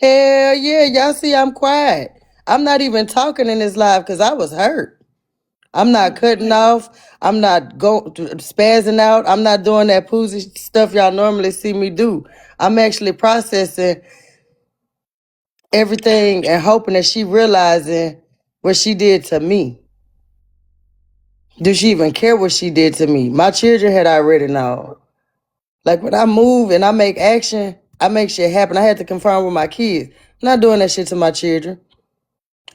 Hell yeah, y'all see I'm quiet. I'm not even talking in this live because I was hurt. I'm not cutting off. I'm not spazzing out. I'm not doing that Poozie stuff y'all normally see me do. I'm actually processing everything and hoping that she realizing what she did to me. Do she even care what she did to me? My children had already known. Like when I move and I make action, I make shit happen. I had to confirm with my kids. I'm not doing that shit to my children.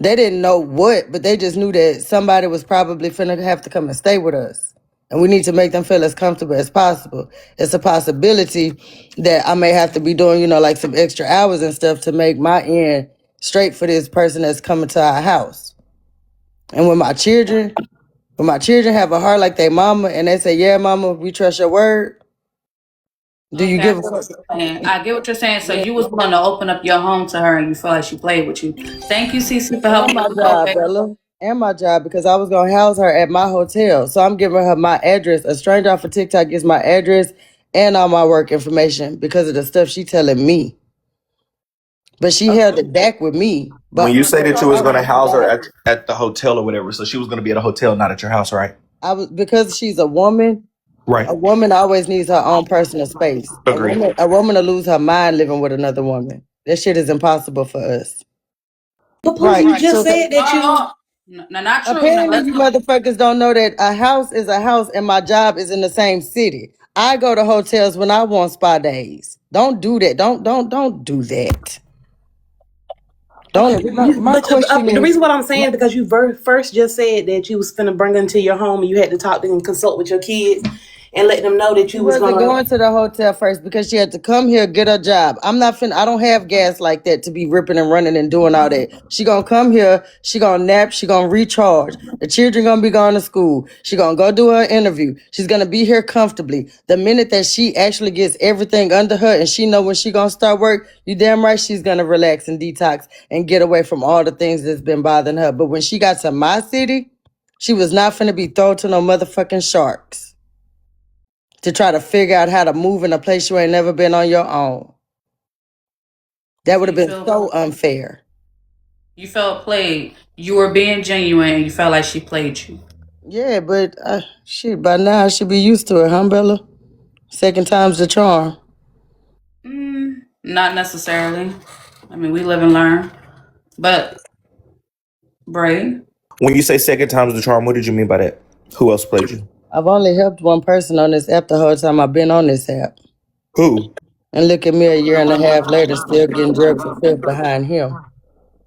They didn't know what, but they just knew that somebody was probably finna have to come and stay with us. And we need to make them feel as comfortable as possible. It's a possibility that I may have to be doing, like some extra hours and stuff to make my end straight for this person that's coming to our house. And when my children have a heart like their mama and they say, yeah, mama, we trust your word, do you Okay, I give a get what fuck? you're saying. I get what you're saying. So you was willing to open up your home to her, and you feel like she played with you. Thank you, Cece, for And helping my us with job, that. Bella. And my job because I was gonna house her at my hotel. So I'm giving her my address. A stranger off of TikTok gets my address and all my work information because of the stuff she telling me. But she held it back with me. When But you say that you was going to house her at the hotel or whatever, so she was going to be at a hotel, not at your house, right? I was because she's a woman. Right. A woman always needs her own personal space. A Agree. woman, a woman will lose her mind living with another woman. That shit is impossible for us. But Poozie, Right. you just So said that you. No, not true. Now apparently, let's you motherfuckers don't know that a house is a house and my job is in the same city. I go to hotels when I want spa days. Don't do that. Don't do that. Okay, Don't. My but question the is, reason what I'm saying is because you first just said that you was finna bring her into your home and you had to talk to and consult with your kids and let them know that she you was wasn't gonna. going to the hotel first because she had to come here, get her job. I'm not finna, I don't have gas like that to be ripping and running and doing all that. She gonna come here, she gonna nap, she gonna recharge. The children gonna be going to school. She gonna go do her interview. She's gonna be here comfortably. The minute that she actually gets everything under her and she know when she gonna start work, you damn right she's gonna relax and detox and get away from all the things that's been bothering her. But when she got to my city, she was not finna be thrown to no motherfucking sharks to try to figure out how to move in a place you ain't never been on your own. That so would have been so unfair. you felt played. You were being genuine. And you felt like she played you. Yeah, but shit, by now I should be used to it, huh, Bella? Second time's the charm. Not necessarily. I mean, we live and learn. But Bray, When you say second time's the charm, what did you mean by that? Who else played you? I've only helped one person on this app the whole time I've been on this app. Who? And look at me a year and a half later, still getting drugged for fifth behind him.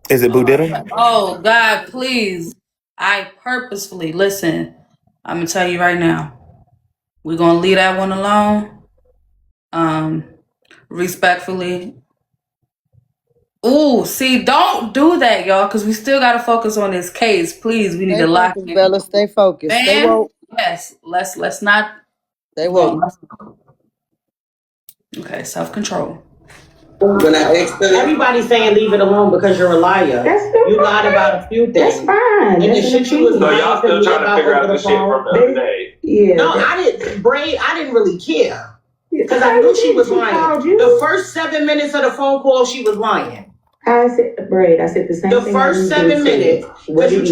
Is it Boo Diddle? oh God, please. I purposefully listen. I'm gonna tell you right now. We're gonna leave that one alone. Um, respectfully. Ooh, see, don't do that, y'all, because we still gotta focus on this case. Please, we need Stay to lock focused, in. Bella. Stay focused. Stay Man, woke. yes, let's not. Stay We're woke. going. Okay, self control. When I asked her, everybody's saying leave it alone because you're a liar. You lied about a few things. That's fine. And the shit you was So y'all still trying to figure out the shit from the other day? Yeah. No, I didn't. Braid, I didn't really care because I knew she was lying. The first 7 minutes of the phone call, she was lying. I said, Braid, I said the same thing. The first 7 minutes, because you're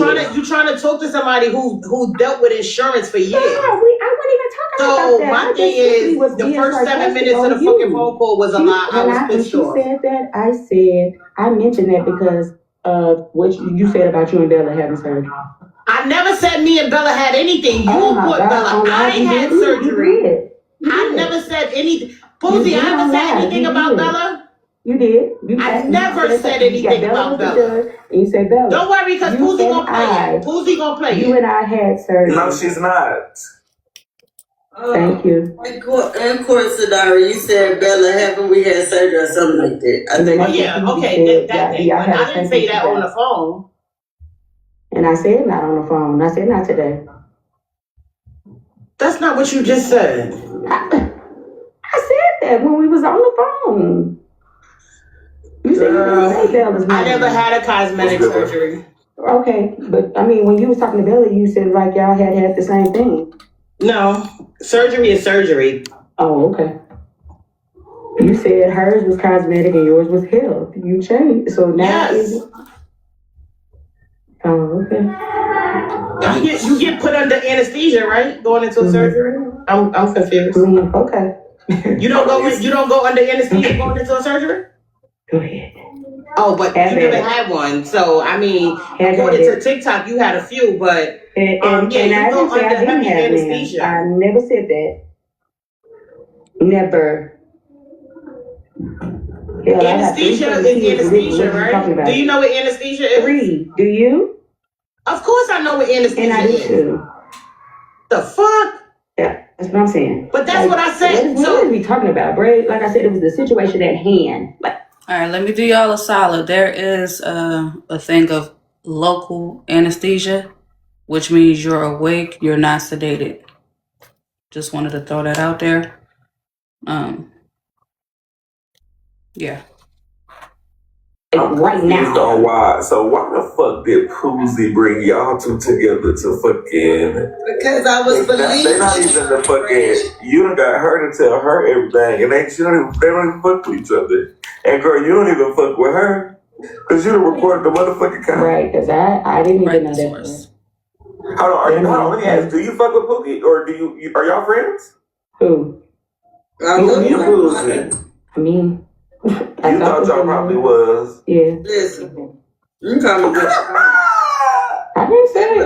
trying to talk to somebody who dealt with insurance for years. No, I wasn't even talking about that. So my thing is, the first 7 minutes of the fucking phone call was a lie. I was pissed off. When she said that, I mentioned that because of what you said about you and Bella having surgery. I never said me and Bella had anything. You put Bella. I ain't had surgery. I never said anything. Poozie, I never said anything about Bella. You did. I never said anything about Bella. And you said Bella. Don't worry, because Poozie gonna play it. Poozie gonna play it. You and I had surgery. No, she's not. Thank you. In court, Sadarie, you said, Bella, haven't we had surgery or something like that? I think. Yeah, okay, that thing. But I didn't say that on the phone. And I said not on the phone. I said not today. That's not what you just said. I said that when we was on the phone. You said I never had a cosmetic surgery. Okay, but I mean, when you was talking to Billy, you said like y'all had the same thing. No, surgery is surgery. Oh, okay. You said hers was cosmetic and yours was health. You changed. So now oh, okay. You get put under anesthesia, right? Going into surgery? I'm confused. Okay. You don't go under anesthesia going into a surgery? Go ahead. Oh, but you never had one. So I mean, according to TikTok, you had a few, but you go under heavy anesthesia. I never said that. Never. Yeah, anesthesia is anesthesia, right? Do you know what anesthesia is? 3. Do you? Of course I know what anesthesia is. And I do too. The fuck? Yeah, that's what I'm saying. But that's what I said. What are we talking about, Bray? Like I said, it was the situation at hand. All right, let me do y'all a solid. There is a thing of local anesthesia, which means you're awake, you're not sedated. Just wanted to throw that out there. Yeah. Right now. So why the fuck did Poozie bring y'all two together to fucking? Because I was believing. They not even the fucking. You done got her to tell her everything, and they don't even fuck with each other. And girl, you don't even fuck with her because you done recorded the motherfucking comment. Right? Because I didn't even know that. Hold on. Let me ask. Do you fuck with Pookie, or are y'all friends? Who? Poozie. I mean. You thought y'all probably was. Yeah. Listen, you call me what I didn't say it.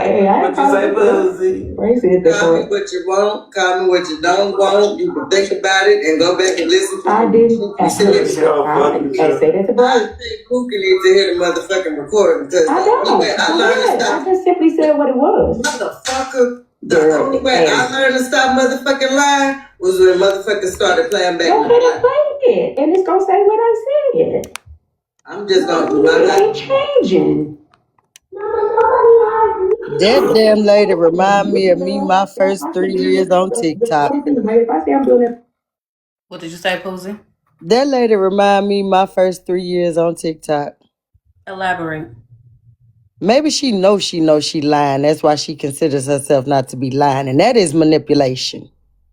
What you say, Poozie? Call me what you want, call me what you don't want. You can think about it and go back and listen to I didn't. I say that to Bray. I think Pookie needs to hear the motherfucking recording. I don't. I just simply said what it was. Motherfucker. The only way I learned to stop motherfucking lying was when motherfuckers started playing back. Go ahead and play it, and it's gonna say what I said. I'm just gonna do my life. It ain't changing. That damn lady remind me of me my first 3 years on TikTok. What did you say, Poozie? That lady remind me my first 3 years on TikTok. Elaborate. Maybe she knows she lying. That's why she considers herself not to be lying. And that is manipulation.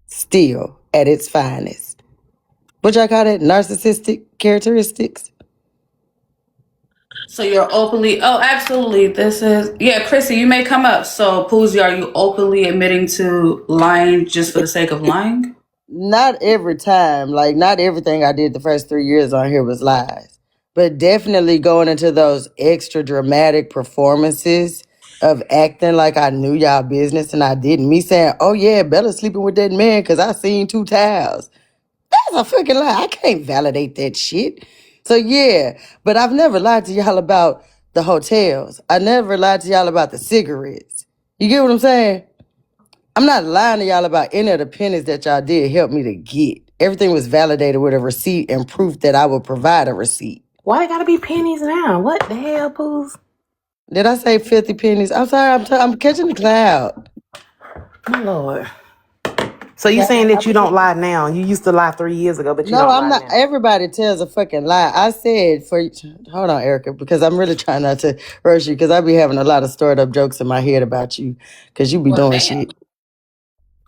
Still at its finest. What y'all call that? Narcissistic characteristics? So you're openly, absolutely. Chrissy, you may come up. So Poozie, are you openly admitting to lying just for the sake of lying? Not every time. Like, not everything I did the first 3 years on here was lies. But definitely going into those extra dramatic performances of acting like I knew y'all business and I didn't. Me saying, oh yeah, Bella's sleeping with that man because I seen 2 towels. That's a fucking lie. I can't validate that shit. So yeah, but I've never lied to y'all about the hotels. I never lied to y'all about the cigarettes. You get what I'm saying? I'm not lying to y'all about any of the pennies that y'all did help me to get. Everything was validated with a receipt and proof that I would provide a receipt. Why it gotta be pennies now? What the hell, Pooz? Did I say 50 pennies? I'm sorry, I'm catching the cloud. My Lord. So you saying that you don't lie now? You used to lie 3 years ago, but you don't lie now. No, I'm not. Everybody tells a fucking lie. I said hold on, Erica, because I'm really trying not to rush you because I be having a lot of stored up jokes in my head about you because you be doing shit.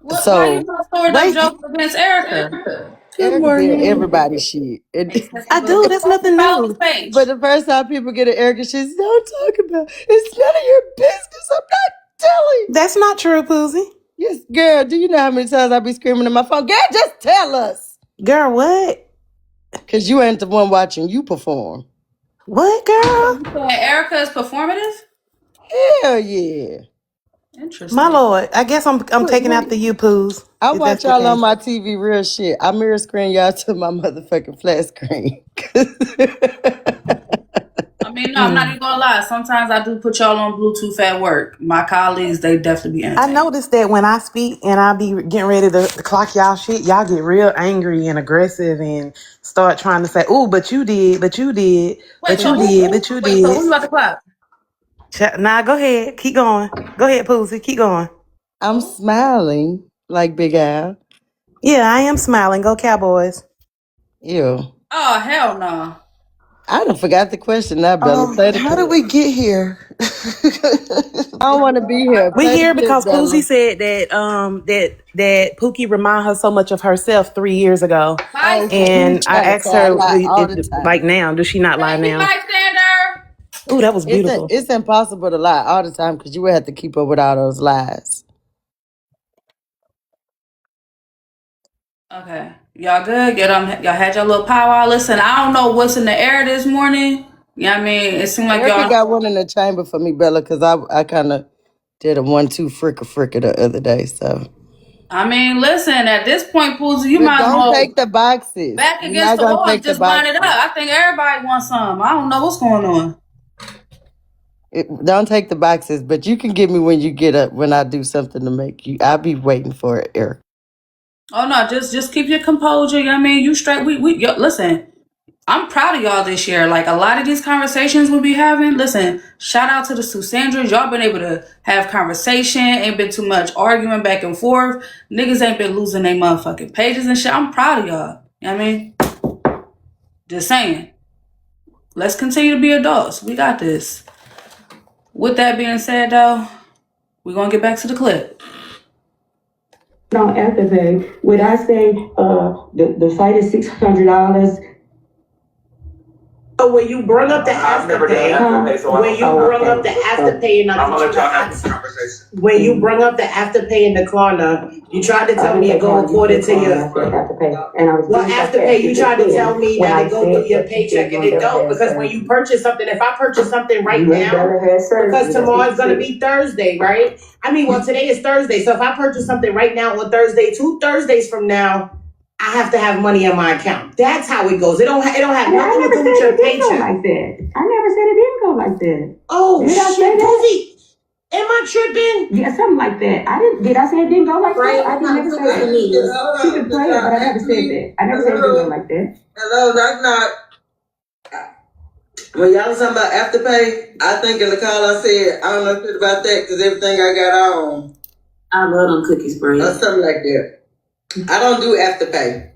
Why you not stored up jokes against Erica? Good morning. Everybody shit. I do. That's nothing new. But the first time people get an Erica shit, don't talk about. It's none of your business. I'm not telling. That's not true, Poozie. Yes, girl. Do you know how many times I be screaming in my phone? Girl, just tell us. Girl, what? Because you ain't the one watching you perform. What, girl? Erica is performative? Hell yeah. Interesting. My Lord, I guess I'm taking after you, Pooz. I watch y'all on my TV real shit. I mirror screen y'all to my motherfucking flat screen. I mean, no, I'm not even gonna lie. Sometimes I do put y'all on Bluetooth at work. My colleagues, they definitely be entertained. I noticed that when I speak and I be getting ready to clock y'all shit, y'all get real angry and aggressive and start trying to say, "Oh, but you did, but you did, but you did, but you did." So who you about to clock? Nah, go ahead. Keep going. Go ahead, Poozie. Keep going. I'm smiling like Big Al. Yeah, I am smiling. Go Cowboys. Ew. Oh, hell no. I done forgot the question now, Bella. Play the How did clip. we get here? I don't want to be here. We Play the here clip, because Poozie Bella. said that Pookie remind her so much of herself 3 years ago, Bye. She and I try to asked say I her, lie all the like time. now, does she not lie Thank you, now? bystander. Oh, that was beautiful. It's impossible to lie all the time because you would have to keep up with all those lies. Okay, y'all good? Y'all had your little powwow. Listen, I don't know what's in the air this morning. You know what I mean? It seemed like Erica y'all. got one in the chamber for me, Bella, because I kind of did a 1-2 fricka the other day. So I mean, listen. At this point, Poozie, you but might as don't well take the boxes. back We're against not the gonna wall and take the just line it up. boxes. I think everybody wants some. I don't know what's going on. Don't take the boxes, but you can give me when you get up when I do something to make you. I'll be waiting for it, Erica. Oh no, just keep your composure. You know what I mean? You straight. Listen. I'm proud of y'all this year. Like a lot of these conversations we'll be having. Listen, shout out to the Susandras. Y'all been able to have conversation. Ain't been too much arguing back and forth. Niggas ain't been losing their motherfucking pages and shit. I'm proud of y'all. You know what I mean? Just saying. Let's continue to be adults. We got this. With that being said, though, we're gonna get back to the clip. No, Afterpay. Would I say the site is $600? So when you bring up the Afterpay, when you bring up the Afterpay in the I'm gonna let y'all have this conversation. when you bring up the Afterpay in the corner, you tried to tell me it go according to your Afterpay. You tried to tell me that it go through your paycheck, and it don't, because when you purchase something, if I purchase something right now, because tomorrow's gonna be Thursday, right? I mean, well, today is Thursday, so if I purchase something right now on Thursday, 2 Thursdays from now, I have to have money in my account. That's how it goes. It don't have nothing to do with your paycheck. Like that. I never said it didn't go like that. Oh, shit, Poozie. Am I tripping? Yeah, something like that. Did I say it didn't go like that? I didn't never say that. She can play it, but I never said that. I never said it didn't go like that. Hello, that's not. When y'all was talking about Afterpay, I think in the call I said, I don't know shit about that because everything I got on. I love them cookies, Bree. Or something like that. I don't do Afterpay.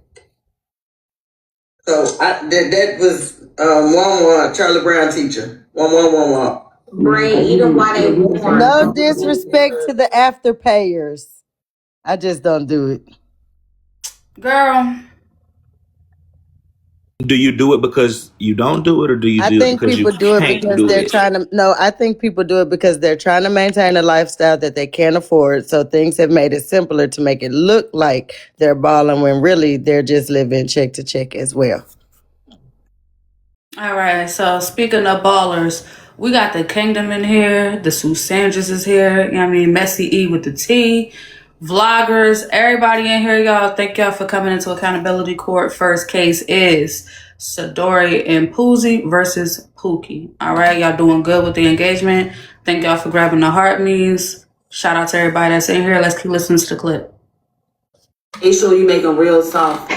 So that was 1-1 Charlie Brown teacher. 1-1-1-1. Brain, even why they born. No disrespect to the afterpayers. I just don't do it. Girl. Do you do it because you don't do it, or do you I do it think because you people do it can't because do they're it? trying to. No, I think people do it because they're trying to maintain a lifestyle that they can't afford. So things have made it simpler to make it look like they're balling when really they're just living check to check as well. All right, so speaking of ballers, we got the Kingdom in here. The Susandras is here. You know what I mean? Messy E with the T. Vloggers, everybody in here, y'all. Thank y'all for coming into accountability court. First case is Sadarie and Poozie versus Pookie. All right, y'all doing good with the engagement. Thank y'all for grabbing the heart me's. Shout out to everybody that's in here. Let's keep listening to the clip. Make sure you make them real soft.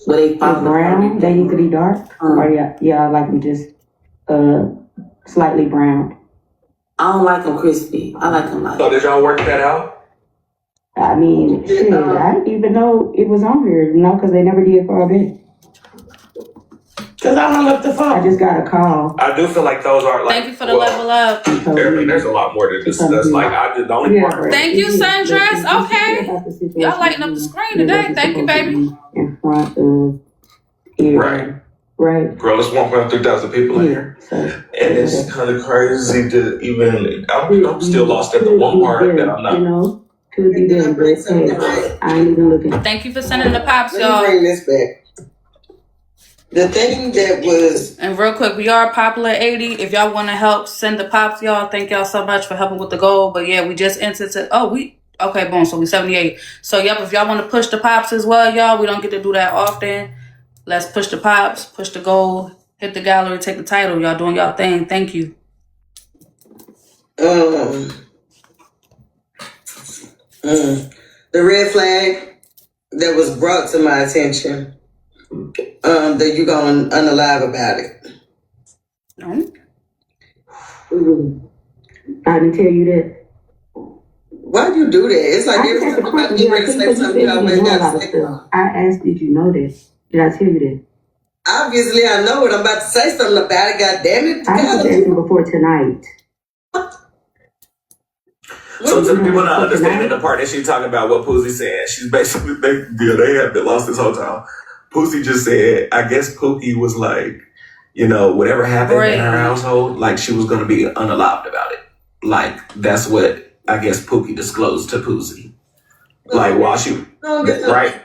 But they brown, they need to be dark. Or yeah, I like them just slightly brown. I don't like them crispy. I like them light. So did y'all work that out? I mean, shit, I didn't even know it was on here, because they never did for a bit. Because I hung up the phone. I just got a call. I do feel like those are like. Thank you for the level up. There's a lot more to discuss. Like I did the only part. Thank you, Sandras. Okay. Y'all lighting up the screen today. Thank you, baby. In front of Right. Right. Girl, it's 1.3 thousand people in here. And it's kind of crazy to even. I'm still lost at the one part that I'm not. Could be there, but hey, I ain't even looking. Thank you for sending the pops, Let y'all. me bring this back. The thing that was. And real quick, we are popular 80. If y'all want to help send the pops, y'all, thank y'all so much for helping with the goal. But yeah, we just entered to. Okay, boom. So we 78. So yep, if y'all want to push the pops as well, y'all, we don't get to do that often. Let's push the pops, push the goal, hit the gallery, take the title. Y'all doing y'all thing. Thank you. The red flag that was brought to my attention, that you're going to unalive about it. No. I didn't tell you that. Why'd you do that? It's like every time somebody get ready to say something, you always got to say it. I asked, did you know that? Did I tell you that? Obviously, I know it. I'm about to say something about it. God damn it! I was asking before tonight. So to the people not understanding the part that she's talking about, what Poozie said, she's basically they have been lost this whole time. Poozie just said, I guess Pookie was like, you know, whatever happened in her household, like she was gonna be unalived about it. Like that's what I guess Pookie disclosed to Poozie. Like while she right?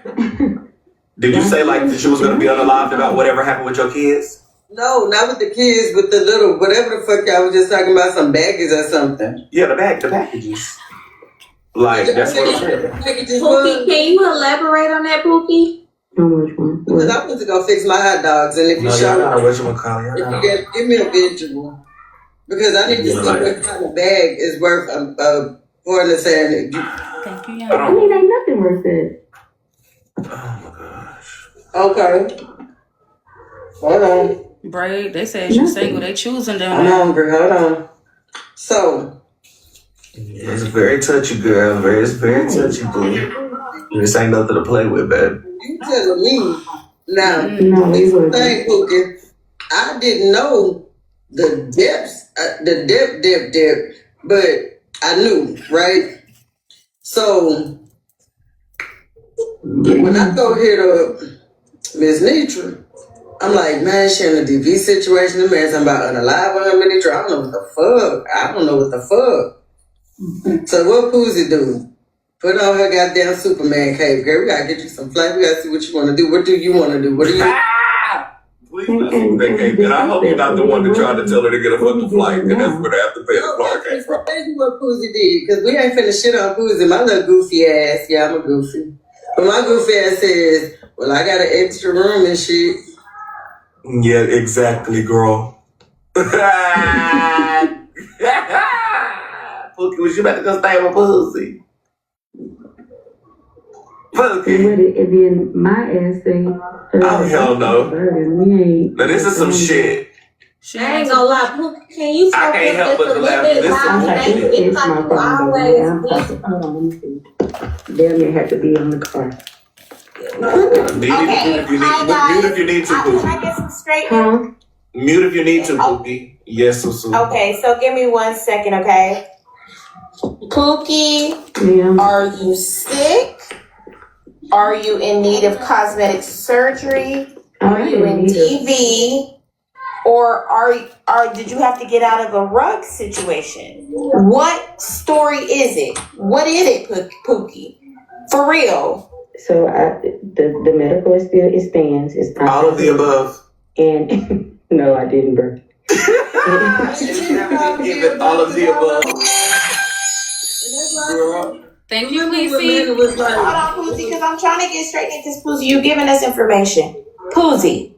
Did you say like that she was gonna be unalived about whatever happened with your kids? No, not with the kids, with the little, whatever the fuck y'all was just talking about, some baggies or something. Yeah, the packages. Like, that's what I'm saying. Pookie, can you elaborate on that, Pookie? Which one? Because I went to go fix my hot dogs, and if you show me, give me a visual. Because I need to see what kind of bag is worth for the saying. Thank you, I mean, ain't nothing worth it. Oh my gosh. Okay. Hold on. Braid, they said you're single. They choosing them. I'm hungry. Hold on. So. It's very touchy, girl. It's very touchy, boo. This ain't nothing to play with, babe. You telling me. Now, No, this thing, Pookie, I didn't know the depths, depth, but I knew, right? So, when I go here to Miss Nitra, I'm like, man, she in a DV situation. The man talking about unalive on him, Nitra. I don't know what the fuck. So what Poozie do? Put on her goddamn Superman cape, girl. We gotta get you some flight. We gotta see what you want to do. What do you want to do? What do you? Please listen to that cape. And I hope you're not the one that tried to tell her to get a fucking flight, and that's where they have to pay the flight came from. That's what Poozie did, because we ain't finna shit on Poozie. My little goofy ass. Yeah, I'm a goofy. But my goofy ass says, well, I got an extra room and shit. Yeah, exactly, girl. Pookie, was you about to go stay with Poozie? Pookie. And then my ass say, oh, hell no. Now, this is some shit. I ain't gonna lie, Pookie, can you I can't help but to laugh. This is Hold on, let me see. Damn, you have to be on the car. Mute if you need to, Pookie. Can I get some straight? Mute if you need to, Pookie. Yes, so. Okay, so give me 1 second, okay? Pookie, are you sick? Are you in need of cosmetic surgery? Are you in DV? Or did you have to get out of a rug situation? What story is it? What is it, Pookie? For real. So the medical is still, it stands. It's not all of the above. And no, I didn't, bro. Give it all of the above. Girl. Thank you, Poozie. Hold on, Poozie, because I'm trying to get straight into this, Poozie. You're giving us information. Poozie,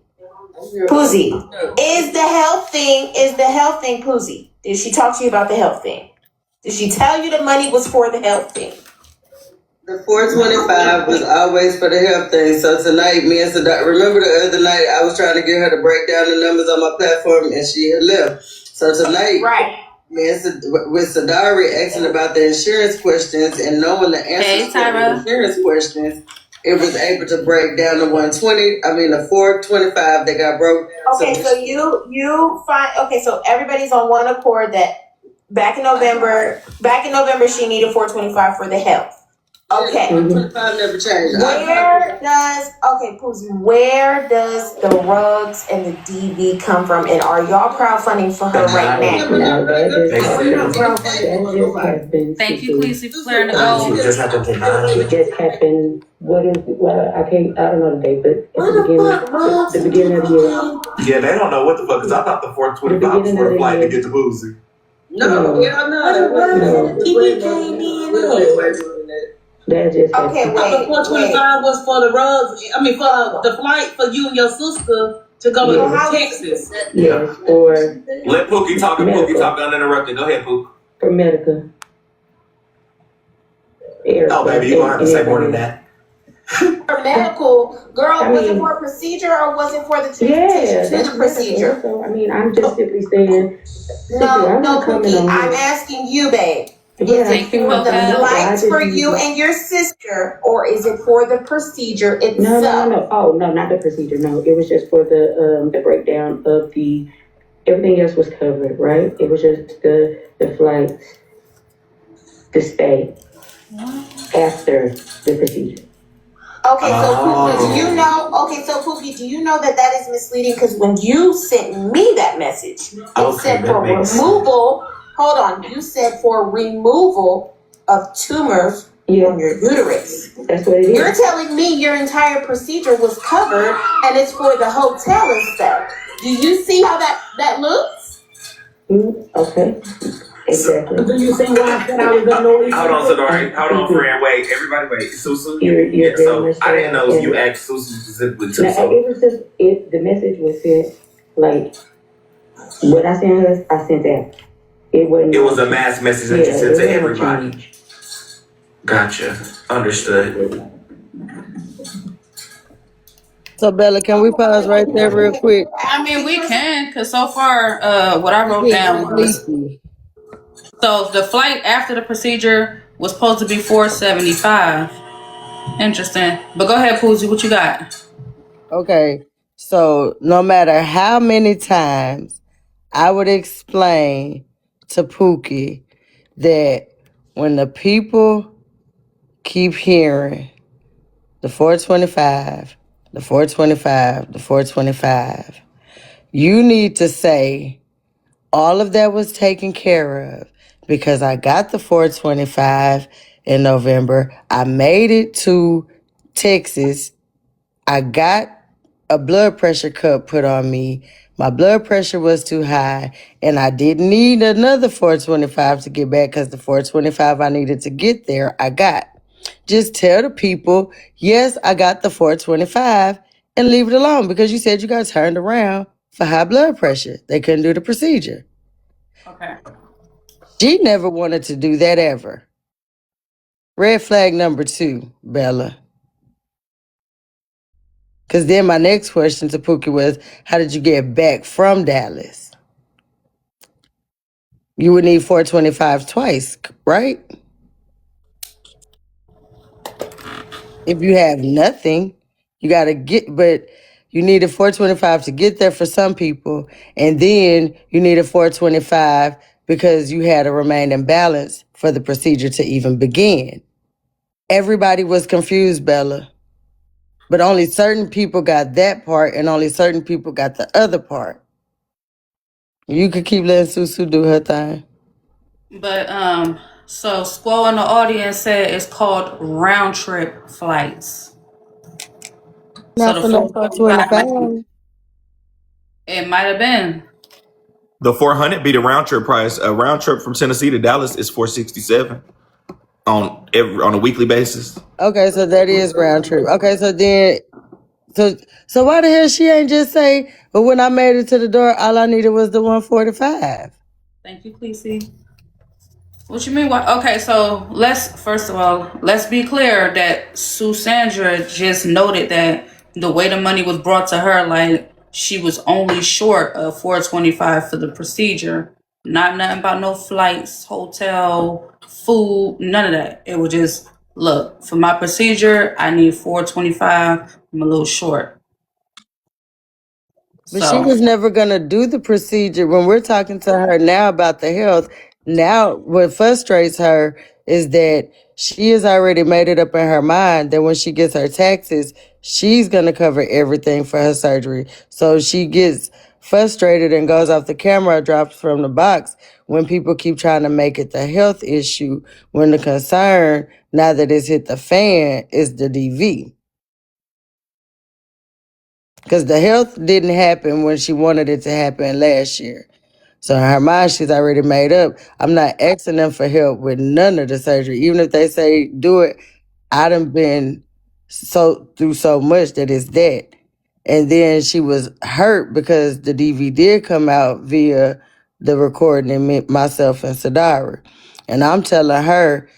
is the health thing, Poozie? Did she talk to you about the health thing? Did she tell you the money was for the health thing? The 425 was always for the health thing. So tonight, me and Sadarie, remember the other night I was trying to get her to break down the numbers on my platform and she had left. So tonight, right. Me and with Sadarie asking about the insurance questions and knowing the answers to the insurance questions, it was able to break down the 425 that got broke. Okay, so you find, okay, so everybody's on one accord that back in November she needed 425 for the health. Okay. 425 never changed. Poozie, where does the rugs and the DV come from, and are y'all crowdfunding for her right now? Thank you, Queasy, for clearing the goal. It just happened. I don't know the date, but it's the beginning of the year. Yeah, they don't know what the fuck, because I thought the 425 was for a flight to get to Poozie. No. That just okay, wait. 425 was for the rugs. I mean, for the flight for you and your sister to go to Texas. Yes, for let Pookie talk and Pookie talk uninterrupted. Go ahead, Pookie. For medical. Oh, baby, you gonna have to say more than that. For medical, girl, was it for a procedure or was it for the transportation to the procedure? So, I mean, I'm just simply saying. No, Pookie, I'm asking you, babe. Is Thank it you, for the Coco. flights for you and your sister, or is it for the procedure itself? No. Oh, no, not the procedure. No, it was just for the breakdown of the, everything else was covered, right? It was just the flights, the stay after the procedure. Okay, so Pookie, do you know? Okay, so Pookie, do you know that that is misleading? Because when you sent me that message, it said for removal. Hold on, you said for removal of tumors on your uterus. That's what it is. You're telling me your entire procedure was covered, and it's for the hotel and stuff. Do you see how that looks? Okay. Exactly. Do you see why I said I was annoyed? Hold on, Sadarie. Hold on, friend. Wait, everybody wait. Susu? You're So I didn't know if you asked Susu specifically too. So it was just, the message was sent, like, what I sent her, I sent that. It was a mass message that you sent to everybody. Gotcha. Understood. So Bella, can we pause right there real quick? I mean, we can, because so far, what I wrote down was, so the flight after the procedure was supposed to be $475. Interesting. But go ahead, Poozie, what you got? Okay, so no matter how many times I would explain to Pookie that when the people keep hearing the 425, the 425, the 425, you need to say all of that was taken care of because I got the 425 in November. I made it to Texas. I got a blood pressure cup put on me. My blood pressure was too high, and I didn't need another 425 to get back because the 425 I needed to get there, I got. Just tell the people, yes, I got the 425, and leave it alone because you said you got turned around for high blood pressure. They couldn't do the procedure. Okay. She never wanted to do that ever. Red flag number 2, Bella. Because then my next question to Pookie was, how did you get back from Dallas? You would need 425 twice, right? If you have nothing, you got to but you need a 425 to get there for some people. And then you need a 425 because you had a remaining balance for the procedure to even begin. Everybody was confused, Bella. But only certain people got that part and only certain people got the other part. You could keep letting Susu do her thing. But so Squall in the audience said it's called round trip flights. So Not the for no 425. it might have been. The 400 be the round trip price. A round trip from Tennessee to Dallas is 467 on a weekly basis. Okay, so that is round trip. Okay, so then so why the hell she ain't just say, but when I made it to the door, all I needed was the 145. Thank you, Cleese. What you mean? What? Okay, so first of all, let's be clear that Susandra just noted that the way the money was brought to her, like she was only short of 425 for the procedure. Not nothing about no flights, hotel, food, none of that. It was just, look, for my procedure, I need 425. I'm a little short. But she was never going to do the procedure. When we're talking to her now about the health, now what frustrates her is that she has already made it up in her mind that when she gets her taxes, she's going to cover everything for her surgery. So she gets frustrated and goes off the camera, drops from the box when people keep trying to make it the health issue, when the concern, now that it's hit the fan, is the DV. Because the health didn't happen when she wanted it to happen last year. So in her mind, she's already made up. I'm not asking them for help with none of the surgery. Even if they say do it, I done been through so much that it's that. And then she was hurt because the DV did come out via the recording and myself and Sadarie. And I'm telling her,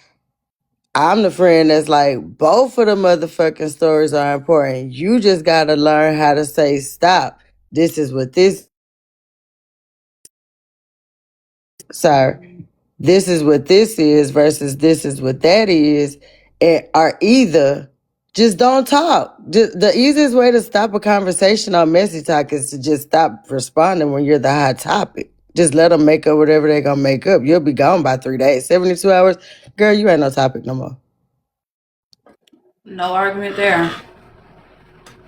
I'm the friend that's like, both of the motherfucking stories are important. You just got to learn how to say, stop. This is what this this is what this is versus this is what that is, and are either just don't talk. The easiest way to stop a conversation on messy talk is to just stop responding when you're the hot topic. Just let them make up whatever they're going to make up. You'll be gone by 3 days. 72 hours, girl, you ain't no topic no more. No argument there.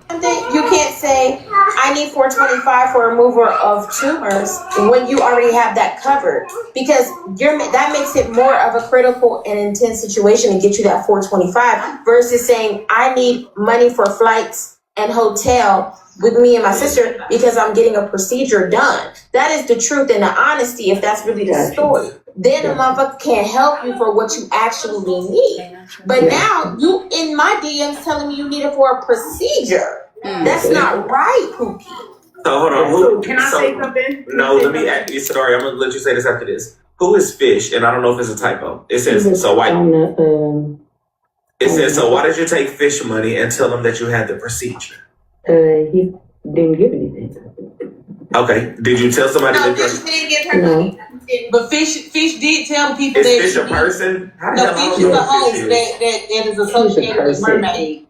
You can't say, I need 425 for removal of tumors when you already have that covered, because that makes it more of a critical and intense situation to get you that 425 versus saying, I need money for flights and hotel with me and my sister because I'm getting a procedure done. That is the truth and the honesty, if that's really the story. Then a motherfucker can't help you for what you actually need. But now you in my DMs telling me you need it for a procedure. That's not right, Pookie. So hold on. Can I say something? No, let me ask you. Sorry, I'm gonna let you say this after this. Who is Fish? And I don't know if it's a typo. It says so why. It says so. Why did you take Fish money and tell him that you had the procedure? He didn't give anything. Okay. Did you tell somebody that? Fish didn't give her money. But Fish did tell people Is that Fish a person? No, Fish is a host that is associated with Mermaid.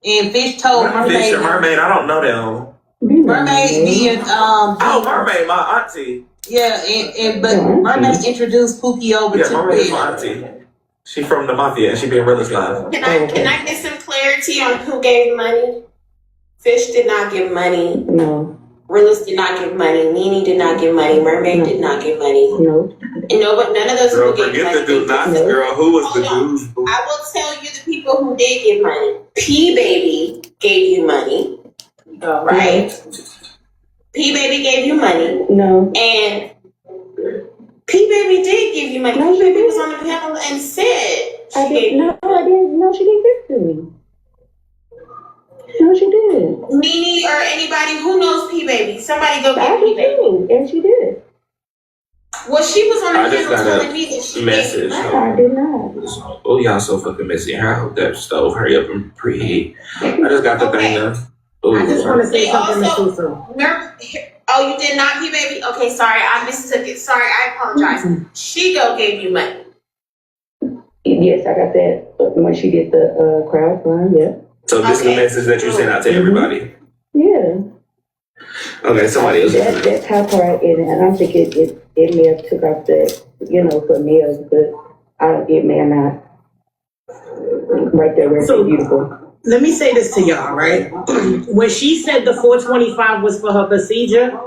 And Fish told Mermaid. Fish or Mermaid? I don't know them. Mermaid being Mermaid, my auntie. Yeah, but Mermaid introduced Pookie over to Mermaid's my auntie. She from the mafia and she been real live. Can I get some clarity on who gave money? Fish did not give money. No. Realist did not give money. Nene did not give money. Mermaid did not give money. No. And none of those people gave money. Forget the do nots, girl. Who was the dude? I will tell you the people who did give money. P Baby gave you money. Right? P Baby gave you money. No. And P Baby did give you money. P Baby was on the panel and said I didn't. No, she didn't give it to me. No, she did. Nene or anybody who knows P Baby, somebody go get P Baby. And she did. Well, she was on the panel telling me that she message. I did not. Oh, y'all so fucking messy. I hope that stove hurry up and preheat. I just got the thing done. I just want to say something to Susan. Oh, you did not, P Baby? Okay, sorry, I mistook it. Sorry, I apologize. She gave you money. Yes, I got that when she did the crowdfund. Yeah. So this is the message that you sent out to everybody? Yeah. Okay, somebody else. That's how far and I think it may have took off for nails, but it may not. Right there where it's so beautiful. Let me say this to y'all, right? When she said the 425 was for her procedure,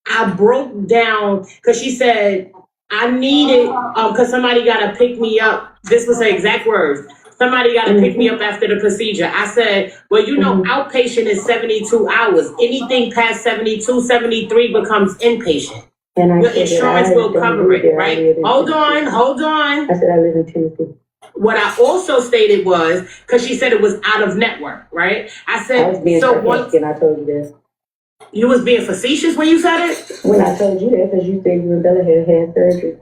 I broke down because she said I needed because somebody gotta pick me up. This was her exact words. Somebody got to pick me up after the procedure. I said, well, outpatient is 72 hours. Anything past 72, 73 becomes inpatient. Your insurance will cover it, right? Hold on. I said I live in Tennessee. What I also stated was, because she said it was out of network, right? I said, I was being sarcastic, and I told you that. You was being facetious when you said it? When I told you that, because you said you and Bella had surgery.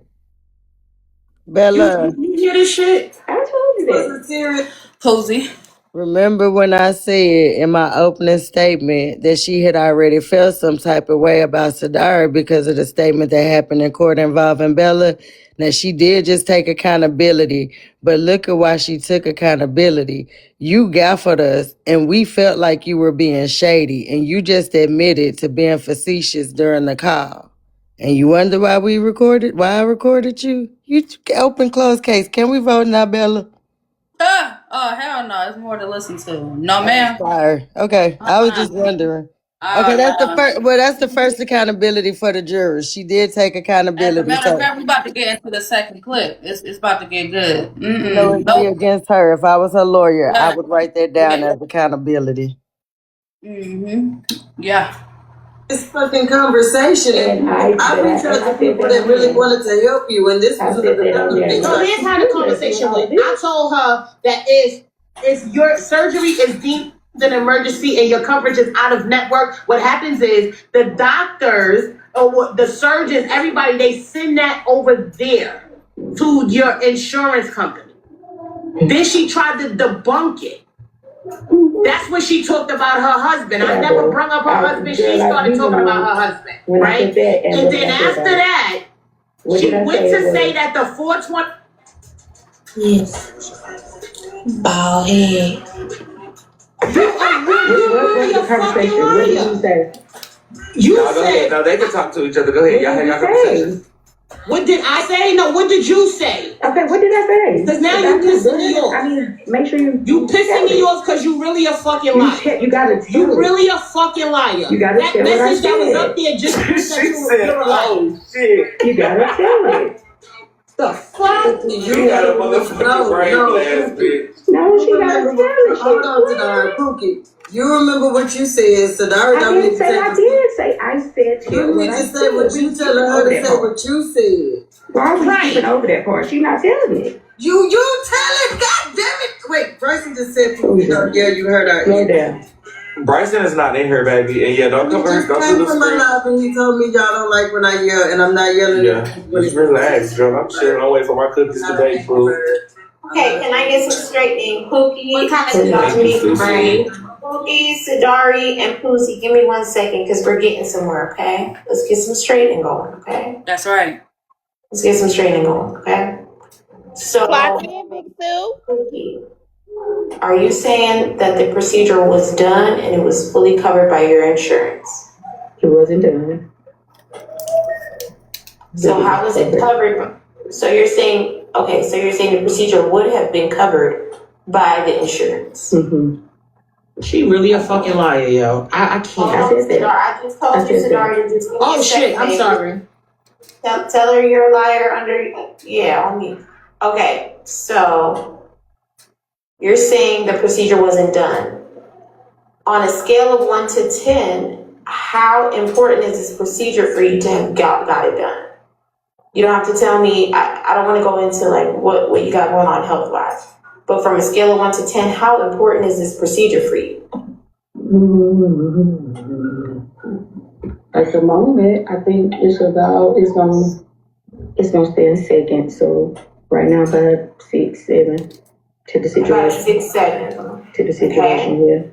Bella. You hear this shit? I told you that. Serious? Poozie. Remember when I said in my opening statement that she had already felt some type of way about Sadarie because of the statement that happened in court involving Bella? Now, she did just take accountability, but look at why she took accountability. You gaffled us, and we felt like you were being shady, and you just admitted to being facetious during the call. And you wonder why I recorded you? You open closed case. Can we vote now, Bella? Oh, hell no. It's more to listen to. No, ma'am. Sorry. Okay. I was just wondering. Okay, that's the first. Well, that's the first accountability for the jurors. She did take accountability. As a matter of fact, we about to get into the second clip. It's about to get good. So it'd be against her. If I was her lawyer, I would write that down as accountability. Yeah. It's fucking conversation. And I reached out to people that really wanted to help you, and this was another thing. So here's how the conversation went. I told her that if your surgery is deemed an emergency and your coverage is out of network, what happens is the doctors or the surgeons, everybody, they send that over there to your insurance company. Then she tried to debunk it. That's when she talked about her husband. I never brought up her husband. She started talking about her husband, right? And then after that, She went to say that the 420. Yes. Bald head. What was the conversation? What did you say? Go ahead. No, they can talk to each other. Go ahead. Y'all have your conversation. What did I say? No, what did you say? Okay, what did I say? Because now you pissing me off. I mean, make sure you pissing me off because you really a fucking liar. You gotta tell You really a fucking liar. You gotta that tell message what I that was said. up there just She that you said, were a liar. "Oh shit." You gotta tell it. The fuck? You got a motherfucking brain blast, bitch. No, she gotta tell it. Hold on, Sadarie. Pookie. You remember what you said, Sadarie? I did say. I said to You need to say what you telling her to say what you said. Why are we skipping over that part? She's not telling it. You tell it, God damn it. Wait, Bryson just said, yeah, you heard her. Slow down. Bryson is not in here, baby. And yeah, don't cover her. Don't do the from my screen. life and he told me y'all don't like when I yell, and I'm not yelling. Yeah, just relax, girl. I'm chilling. I'm waiting for my cookies today, boo. Okay, can I get some straightening? Pookie, Sadarie, Pookie, Sadarie, and Poozie. Give me 1 second because we're getting somewhere, okay? Let's get some straightening going, okay? That's right. Let's get some straightening going, okay? So, Clock in, Big Sue. Pookie, are you saying that the procedure was done and it was fully covered by your insurance? It wasn't done. So how was it covered? So you're saying the procedure would have been covered by the insurance. Mm-hmm. She really a fucking liar, yo. I can't. I just told you, Sadarie, to just give me Oh a shit, second, I'm baby. sorry. Tell her you're a liar on me. Okay, so you're saying the procedure wasn't done. On a scale of 1 to 10, how important is this procedure for you to have got it done? You don't have to tell me. I don't want to go into like what you got going on health wise, but from a scale of 1 to 10, how important is this procedure for you? At the moment, I think it's gonna stay in second. So right now, about 6, 7 to the situation. About 6, 7 to the situation. Okay.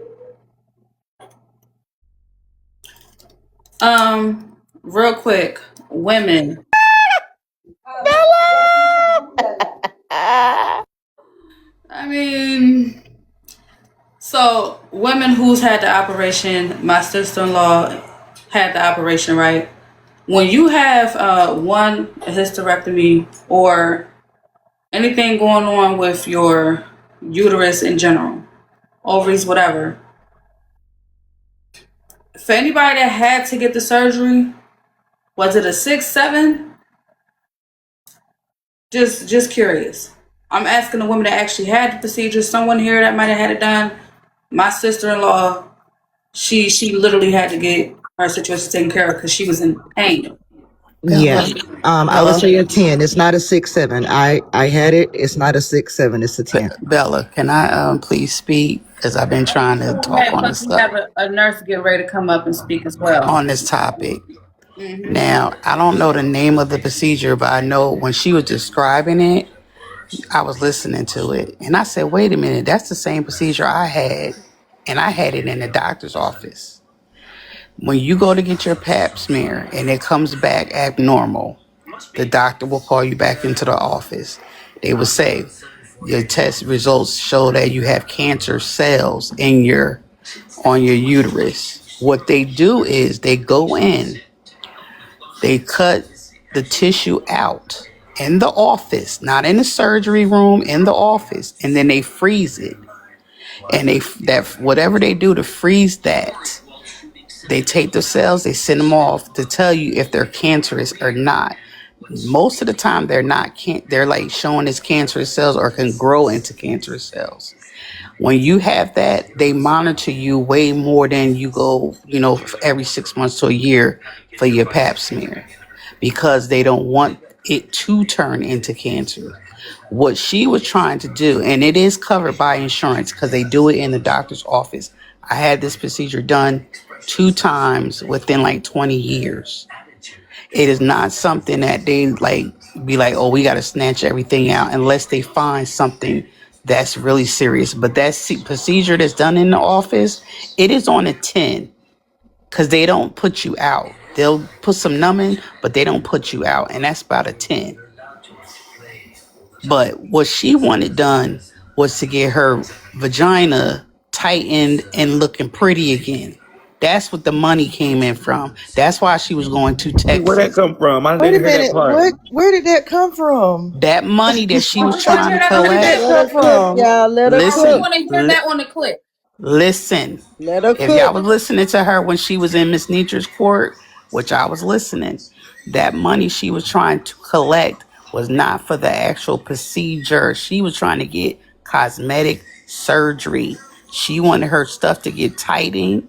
Yeah. Real quick, women. I mean, so women who's had the operation, my sister-in-law had the operation, right? When you have a hysterectomy or anything going on with your uterus in general, ovaries, whatever, for anybody that had to get the surgery, was it a 6, 7? Just curious. I'm asking the woman that actually had the procedure. Someone here that might have had it done. My sister-in-law, she literally had to get her situation taken care of because she was in pain. Yeah. I would say a 10. It's not a 6, 7. I had it. It's not a 6, 7. It's a 10. Bella, can I please speak? Because I've been trying to talk on this We have a nurse getting ready to come up and speak as well on this topic. Mm-hmm. Now, I don't know the name of the procedure, but I know when she was describing it, I was listening to it. And I said, wait a minute, that's the same procedure I had. And I had it in the doctor's office. When you go to get your pap smear and it comes back abnormal, the doctor will call you back into the office. They will say, your test results show that you have cancer cells on your uterus. What they do is they go in, they cut the tissue out in the office, not in the surgery room, in the office, and then they freeze it. And whatever they do to freeze that, they take the cells, they send them off to tell you if they're cancerous or not. Most of the time, they're not. They're like showing as cancerous cells or can grow into cancerous cells. When you have that, they monitor you way more than you go, every 6 months to a year for your pap smear, because they don't want it to turn into cancer. What she was trying to do, and it is covered by insurance because they do it in the doctor's office. I had this procedure done 2 times within like 20 years. It is not something that they be like, oh, we got to snatch everything out unless they find something that's really serious. But that procedure that's done in the office, it is on a 10 because they don't put you out. They'll put some numbing, but they don't put you out, and that's about a 10. But what she wanted done was to get her vagina tightened and looking pretty again. That's what the money came in from. That's why she was going to Wait, where that Texas. come from? I Wait a didn't hear that minute. part. Where did that come from? That money that she was I want to trying hear to that on the collect. clip. Let her cook, y'all. Let her I really cook. Listen, want to hear that on the clip. listen. Let her If y'all cook. was listening to her when she was in Miss Nietzsche's court, which I was listening, that money she was trying to collect was not for the actual procedure. She was trying to get cosmetic surgery. She wanted her stuff to get tightened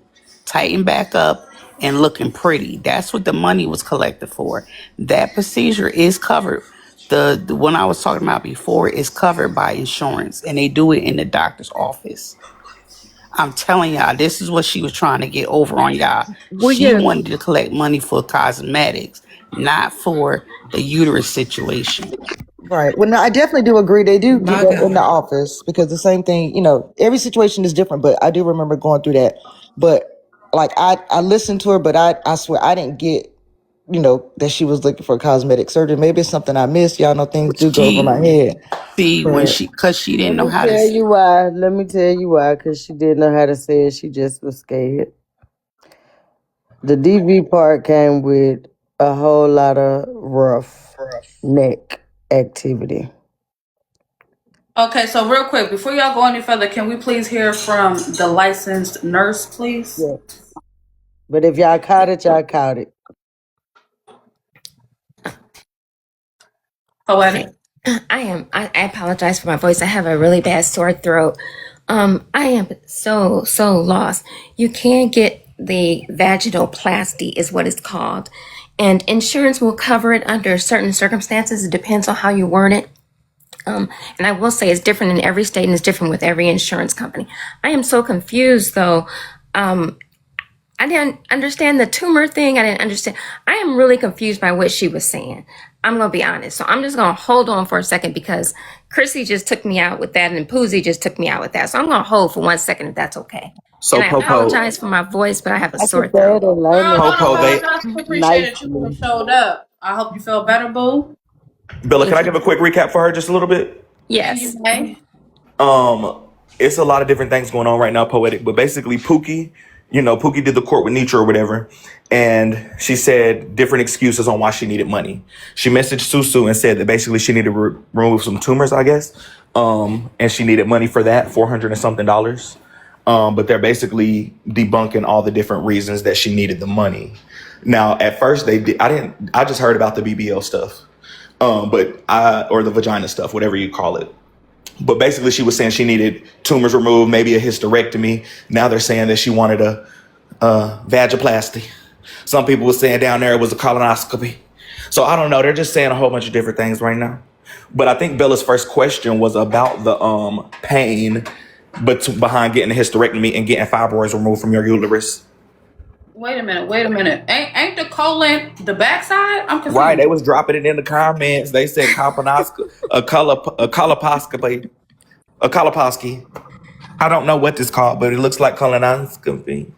back up and looking pretty. That's what the money was collected for. That procedure is covered. The one I was talking about before is covered by insurance, and they do it in the doctor's office. I'm telling y'all, this is what she was trying to get over on y'all. Well, She yeah, wanted to collect money for cosmetics, not for the uterus situation. Right. Well, no, I definitely do agree. They do do My that in the God. office because the same thing, every situation is different, but I do remember going through that. But like I listened to her, but I swear I didn't get, that she was looking for cosmetic surgery. Maybe it's something I missed. Y'all know things do go over my She head. see when But cause she didn't Let know me how to. tell you why. Let me tell you why. Because she didn't know how to say it. She just was scared. The DV part came with a whole lot of rough neck activity. Okay, so real quick, before y'all go any further, can we please hear from the licensed nurse, please? Yeah. But if y'all caught it, y'all caught it. Poetic. I apologize for my voice. I have a really bad sore throat. I am so lost. You can get the vaginoplasty is what it's called. And insurance will cover it under certain circumstances. It depends on how you word it. And I will say it's different in every state and it's different with every insurance company. I am so confused though. I didn't understand the tumor thing. I didn't understand. I am really confused by what she was saying. I'm going to be honest. So I'm just going to hold on for a second because Chrissy just took me out with that and Poozie just took me out with that. So I'm going to hold for 1 second if that's okay. So And I Popo, apologize for my voice, but I have a I sore could say it throat. in Girl, layman's don't Popo, they terms apologize. We appreciate that you nicely. showed up. I hope you feel better, boo. Bella, can Thank I you. give a quick recap for her just a little bit? And you Yes. may. Um, it's a lot of different things going on right now, poetic. But basically, Pookie, Pookie did the court with Nietzsche or whatever, and she said different excuses on why she needed money. She messaged Susu and said that basically she needed to remove some tumors, I guess, and she needed money for that, $400 and something. But they're basically debunking all the different reasons that she needed the money. Now, at first they did. I just heard about the BBL stuff, or the vagina stuff, whatever you call it. But basically, she was saying she needed tumors removed, maybe a hysterectomy. Now they're saying that she wanted a vaginoplasty. Some people were saying down there it was a colonoscopy. So I don't know. They're just saying a whole bunch of different things right now. But I think Bella's first question was about the pain, behind getting a hysterectomy and getting fibroids removed from your uterus. Wait a minute. Ain't the colon the backside? I'm Right? confused. They was dropping it in the comments. They said colonoscopy, a colonoscopy. I don't know what this called, but it looks like colonoscopy.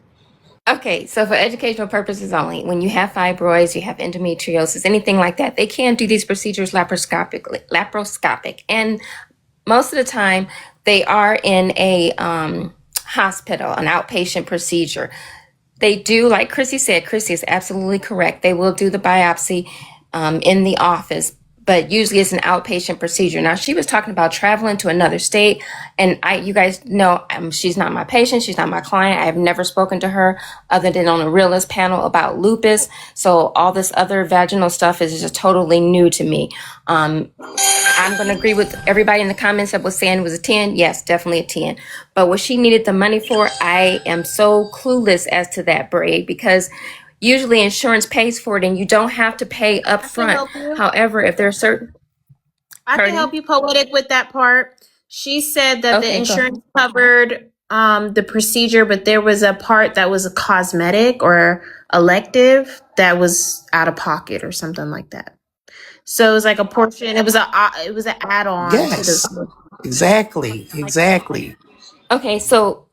Okay, so for educational purposes only, when you have fibroids, you have endometriosis, anything like that, they can do these procedures laparoscopic. And most of the time, they are in a hospital, an outpatient procedure. They do, like Chrissy is absolutely correct. They will do the biopsy in the office, but usually it's an outpatient procedure. Now, she was talking about traveling to another state, and you guys know, she's not my patient. She's not my client. I have never spoken to her other than on a realist panel about lupus. So all this other vaginal stuff is just totally new to me. I'm going to agree with everybody in the comments that was saying it was a 10. Yes, definitely a 10. But what she needed the money for, I am so clueless as to that, Braid, because usually insurance pays for it and you don't have to pay up front. However, if there's certain... I can help you, Poetic, with that part. She said that the insurance covered the procedure, but there was a part that was a cosmetic or elective that was out of pocket or something like that. So it was like a portion. It was an add-on to Yes, the. exactly. Okay, so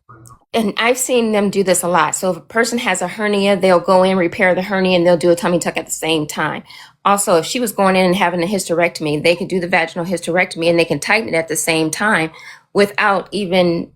and I've seen them do this a lot. So if a person has a hernia, they'll go in, repair the hernia, and they'll do a tummy tuck at the same time. Also, if she was going in and having a hysterectomy, they can do the vaginal hysterectomy and they can tighten it at the same time without even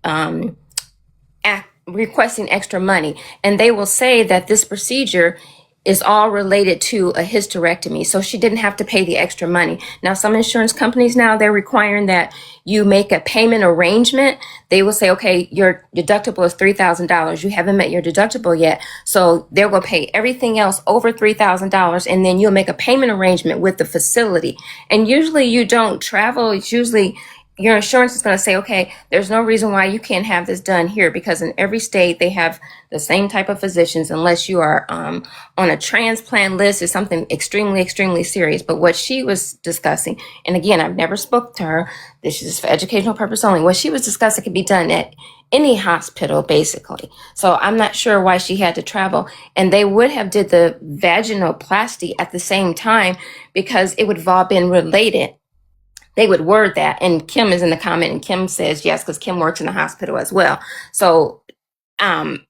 requesting extra money. And they will say that this procedure is all related to a hysterectomy. So she didn't have to pay the extra money. Now, some insurance companies now, they're requiring that you make a payment arrangement. They will say, okay, your deductible is $3,000. You haven't met your deductible yet. So they're going to pay everything else over $3,000. And then you'll make a payment arrangement with the facility. And usually you don't travel. It's usually your insurance is going to say, okay, there's no reason why you can't have this done here, because in every state they have the same type of physicians, unless you are on a transplant list. Is something extremely, extremely serious. But what she was discussing, and again, I've never spoke to her, this is for educational purpose only, what she was discussing could be done at any hospital, basically. So I'm not sure why she had to travel. And they would have did the vaginoplasty at the same time, because it would have all been related. They would word that. And Kim is in the comment, and Kim says yes, because Kim works in the hospital as well. So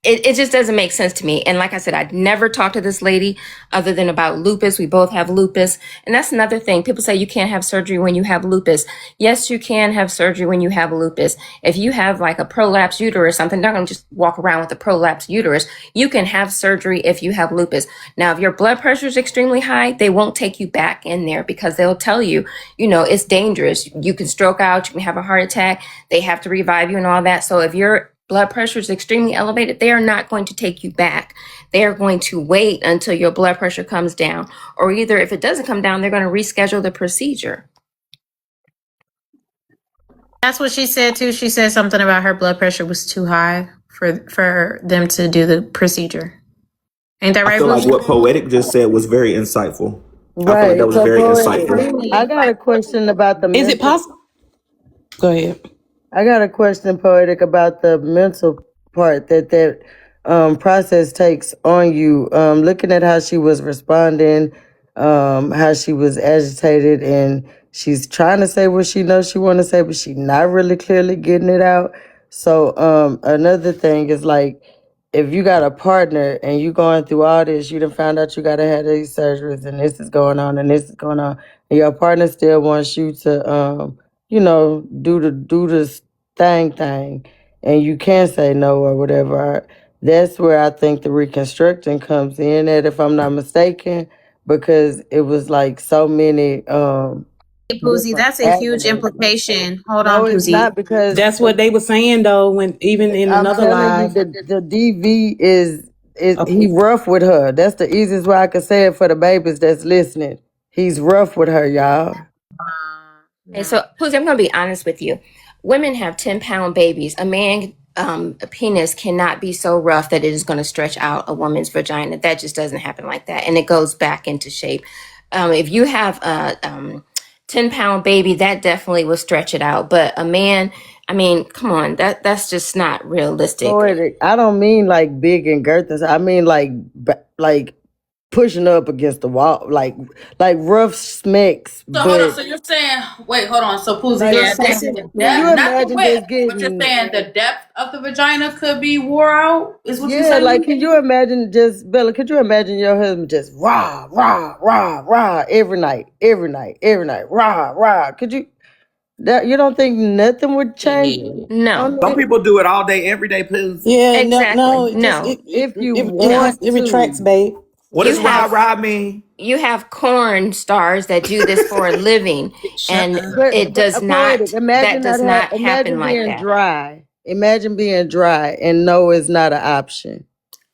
it just doesn't make sense to me. And like I said, I'd never talked to this lady other than about lupus. We both have lupus. And that's another thing. People say you can't have surgery when you have lupus. Yes, you can have surgery when you have lupus. If you have like a prolapsed uterus or something, they're going to just walk around with a prolapsed uterus. You can have surgery if you have lupus. Now, if your blood pressure is extremely high, they won't take you back in there, because they'll tell you, it's dangerous. You can stroke out, you can have a heart attack. They have to revive you and all that. So if your blood pressure is extremely elevated, they are not going to take you back. They are going to wait until your blood pressure comes down, or either if it doesn't come down, they're going to reschedule the procedure. That's what she said too. She said something about her blood pressure was too high for them to do the procedure. Ain't that right? I feel like what Poetic just said was very insightful. I feel like Right. that was So very Poetic, insightful. I got a question about the Is it mental. possible? Go ahead. I got a question, Poetic, about the mental part that process takes on you. Looking at how she was responding, how she was agitated, and she's trying to say what she knows she want to say, but she's not really clearly getting it out. So another thing is, like, if you got a partner and you going through all this, you done found out you got to have these surgeries, and this is going on and this is going on, and your partner still wants you to do the thing, and you can't say no or whatever. That's where I think the reconstructing comes in at, if I'm not mistaken, because it was like so many Poozie, that's a huge implication. Hold on, no, it's Poozie. not, because That's what they were saying though, when even in I'm another telling you live. that the DV is he rough with her. That's the easiest way I could say it for the babies that's listening. He's rough with her, y'all. And so, Poozie, I'm going to be honest with you. Women have 10-pound babies. A man, a penis cannot be so rough that it is going to stretch out a woman's vagina. That just doesn't happen like that. And it goes back into shape. If you have a 10-pound baby, that definitely will stretch it out. But a man, I mean, come on, that's just not realistic. Poetic. I don't mean like big and girthy. I mean like pushing up against the wall, like rough smacks. So hold on. So you're saying, wait, hold on. So Poozie, you're saying the depth, not the width, but you're saying the depth of the vagina could be wore out. Is what you're saying? Like, can you imagine, just Bella? Could you imagine your husband just rah rah rah rah every night, rah rah? Could you? That you don't think nothing would change? No. Some people do it all day, every day, please. Yeah, exactly. If you want it retracts, babe. What does rah mean? You have porn stars that do this for a living, and it does not. That does not happen like that. Dry. Imagine being dry and no is not an option.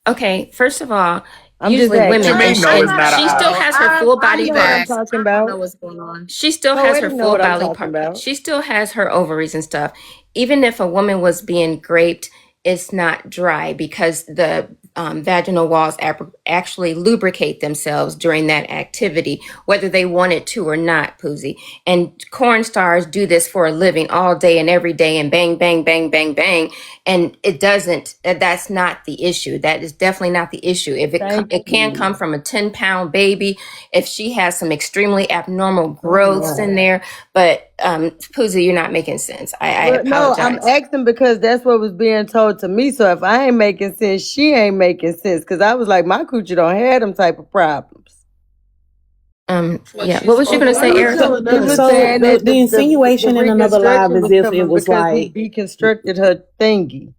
Okay, first of all, I'm usually just women, and she still has her full body parts. parts. Talking about. I don't know what's going on. She still has her full body parts. She still has her ovaries and stuff. Even if a woman was being raped, it's not dry, because the vaginal walls actually lubricate themselves during that activity, whether they wanted to or not, Poozie. And porn stars do this for a living all day and every day, and bang, bang, bang, bang, bang. And it doesn't, that's not the issue. That is definitely not the issue. If it can come from a 10-pound baby, if she has some extremely abnormal growths in there, but Poozie, you're not making sense. I Well, no, I'm apologize. asking because that's what was being told to me. So if I ain't making sense, she ain't making sense. Because I was like, my coochie don't have them type of problems. Yeah. What was you going to say, Erica? He was So saying that the insinuation in another live reconstruction is was if it coming was because he like deconstructed her thingy.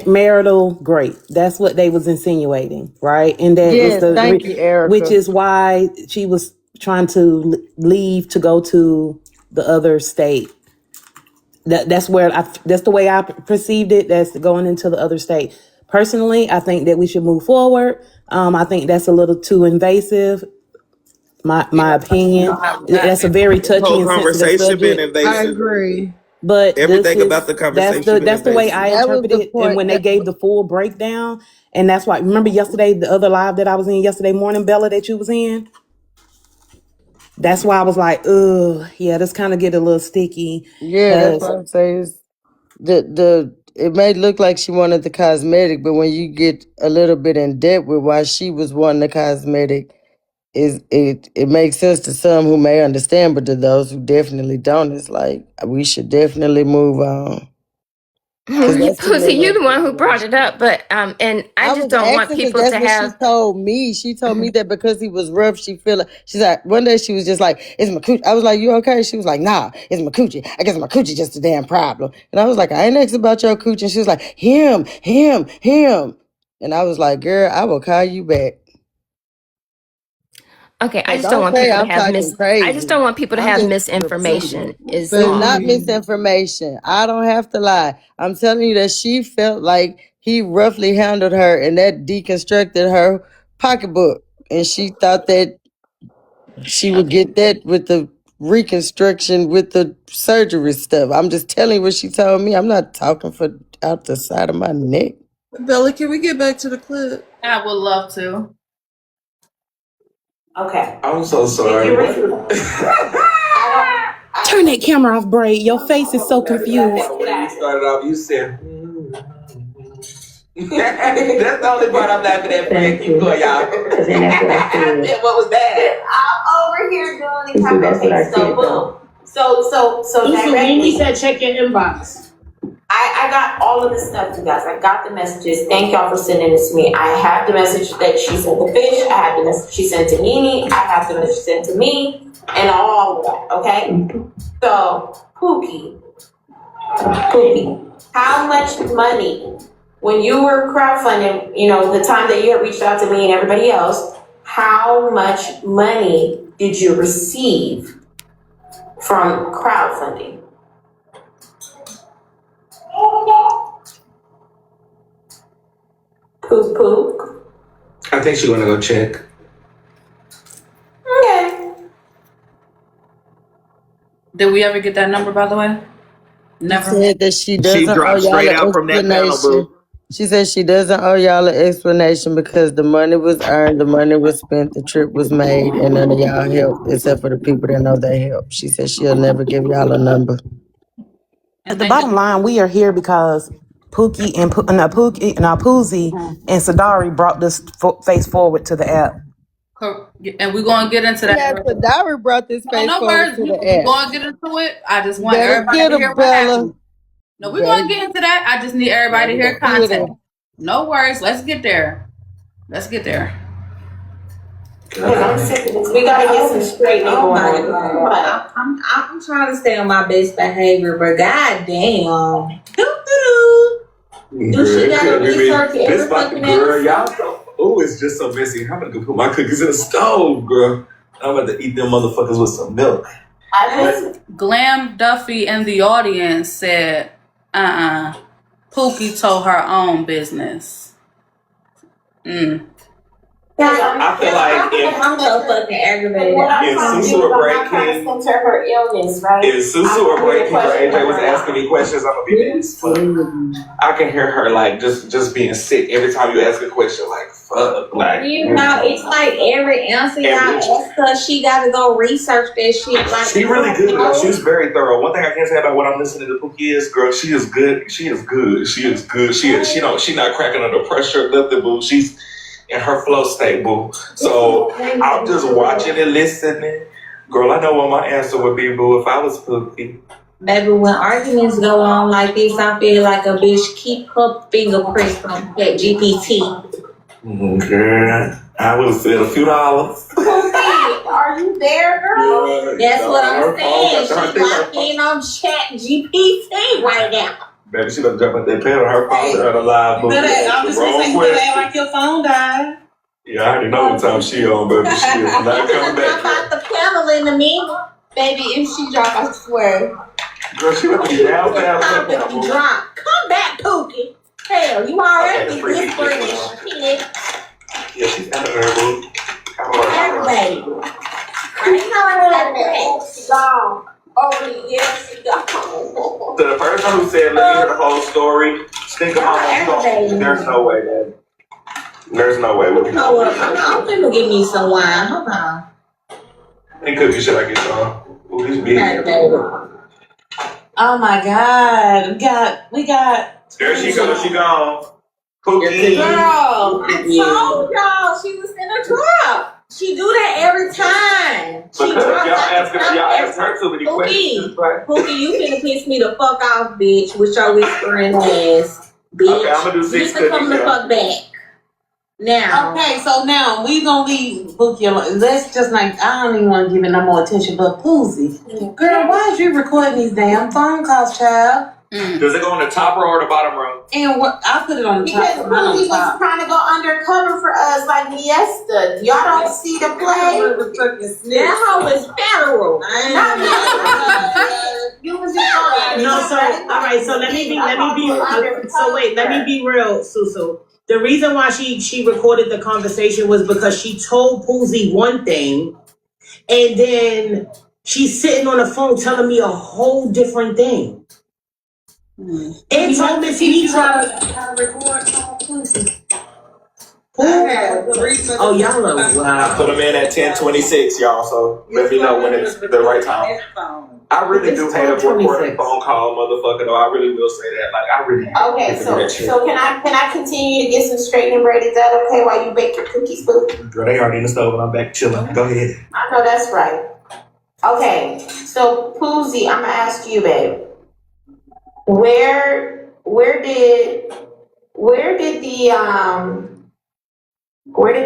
marital great. That's what they was insinuating, right? And that was Yes, thank you, which Erica. is why she was trying to leave to go to the other state. That's where that's the way I perceived it. That's going into the other state. Personally, I think that we should move forward. I think that's a little too invasive. My opinion. That's a very The touchy whole and sensitive conversation been subject. invasive. agree. But Everything about the conversation been that's the way I invasive. That was interpret the it. And point. when they gave the full breakdown, and that's why remember yesterday, the other live that I was in yesterday morning, Bella, that you was in. That's why I was like, ugh, yeah, this kind of get a little sticky. Yeah, that's what I'm saying. Is it may look like she wanted the cosmetic, but when you get a little bit in depth with why she was wanting the cosmetic, it makes sense to some who may understand, but to those who definitely don't, it's like we should definitely move on. Poozie, you're the one who brought it up, but and I just was don't want asking because people that's to what have. she told me. She told me that because he was rough, she feel like she's like one day she was just like, "It's my coochie." I was like, "You okay?" She was like, "Nah, it's my coochie. I guess my coochie just a damn problem." And I was like, "I ain't asked about your coochie." And she was like, "Him." And I was like, "Girl, I will call you back." Okay, I just don't Don't want say people to I'm have talking I just crazy. don't want people to I'm have just misinformation. Is But it's all. not misinformation. I don't have to lie. I'm telling you that she felt like he roughly handled her and that deconstructed her pocketbook. And she thought that she would get that with the reconstruction with the surgery stuff. I'm just telling you what she told me. I'm not talking for out the side of my neck. Bella, can we get back to the clip? I would love to. Okay. I'm so sorry. Turn that camera off, Braid. Your face is so confused. When you started off, you said. That's the only part I'm laughing at. Keep going, y'all. What was that? I'm over here doing the conversation. So boom. So directly. He said check your inbox. I got all of the stuff, you guys. I got the messages. Thank y'all for sending this to me. I have the message that she sent the fish. I have the message she sent to Nene. I have the message she sent to me, and all of that. Okay. So Pookie, how much money when you were crowdfunding? You know, the time that you had reached out to me and everybody else. How much money did you receive from crowdfunding? Pook. I think she wanna go check. Okay. Did we ever get that number, by the way? Never. She said that she doesn't She owe dropped y'all straight an out from that panel, explanation. boo. She said she doesn't owe y'all an explanation because the money was earned, the money was spent, the trip was made, and none of y'all helped except for the people that know they helped. She said she'll never give y'all a number. At the bottom line, we are here because Pookie and Poozie and Sadarie brought this face forward to the app. And we're going to get into that. Yeah, Sadarie brought this face No forward worries. to We're the app. going to get into it. I just want Better everybody get to her, hear what Bella. happened. No, we're going to get into that. I just need everybody to hear context. No worries. Let's get there. We gotta get some straightening going on. I'm trying to stay on my best behavior, but goddamn. Do she gotta research every fucking girl, y'all so it's just so messy. I'm gonna go put my cookies in the stove, girl. I'm about to eat them motherfuckers with some milk. Glam Duffy in the audience said, Pookie told her own business. I feel like I'm so fucking aggravated. If Susu or Breaking, her illness, right? If Susu or Breaking or AJ was asking me questions, I'm gonna be mad as fuck. I can hear her like just being sick every time you ask a question. Like fuck, like you know, it's like every answer y'all ask her, she gotta go research that shit. Like she really good though. She's very thorough. One thing I can say about what I'm listening to Pookie is, girl, she is good. She is good. She is good. She not cracking under pressure, nothing, boo. She's in her flow state, boo. So I'm just watching and listening. Girl, I know what my answer would be, boo, if I was Pookie. Baby, when arguments go on like this, I feel like a bitch keep her fingerprints on that GPT. Girl, I would have said a few dollars. Are you there, girl? That's what I'm saying. She locked in on Chat GPT right now. Baby, she done jump at that pedal. Her phone got a live book. I'm just gonna say, you better act like your phone died. Yeah, I already know what time she on, baby. She is not coming back. About the pedal in a minute. Baby, if she drop, I swear. Girl, she would be down fast. Drop. Come back, Pookie. Hell, you already good friend. Yeah, she's out of her, boo. Everybody. You know what? She gone. Oh, yeah, she gone. So the person who said, let me hear the whole story, think about there's no way, man. There's no way. You know what? I'm finna give me some wine. Hold on. How many cookies should I get, Sean? Ooh, these big. Oh my God. We got. There she goes, she gone. Pookie. Girl, I told y'all she was in a drop. She do that every time. Because y'all ask her too many questions. Pookie, you finna piss me the fuck off, bitch, with your whispering ass, bitch. Okay, I'm gonna do 6 cookies. Come the fuck back. Now. Okay, so now we gonna leave Pookie alone. Let's just like, I don't even want to give it no more attention, but Poozie. Girl, why is you recording these damn phone calls, child? Does it go on the top row or the bottom row? And what I put it on the top. Because Poozie was trying to go undercover for us like Niesta. Y'all don't see the play? That hoe is federal. You was just No, so all right, so let me be real, Susu. The reason why she recorded the conversation was because she told Poozie one thing, and then she's sitting on the phone telling me a whole different thing. And told Miss Nitra how to record Poozie. Oh, y'all know. Wow. I put them in at 10:26, y'all. So let me know when it's the right time. I really do hate a recording phone call, motherfucker. Though I really will say that. Like I really. Okay, so can I continue to get some straight and bread? Is that okay while you bake your cookies, boo? Girl, they already in the stove and I'm back chilling. Go ahead. I know that's right. Okay, so Poozie, I'm gonna ask you, babe. Where did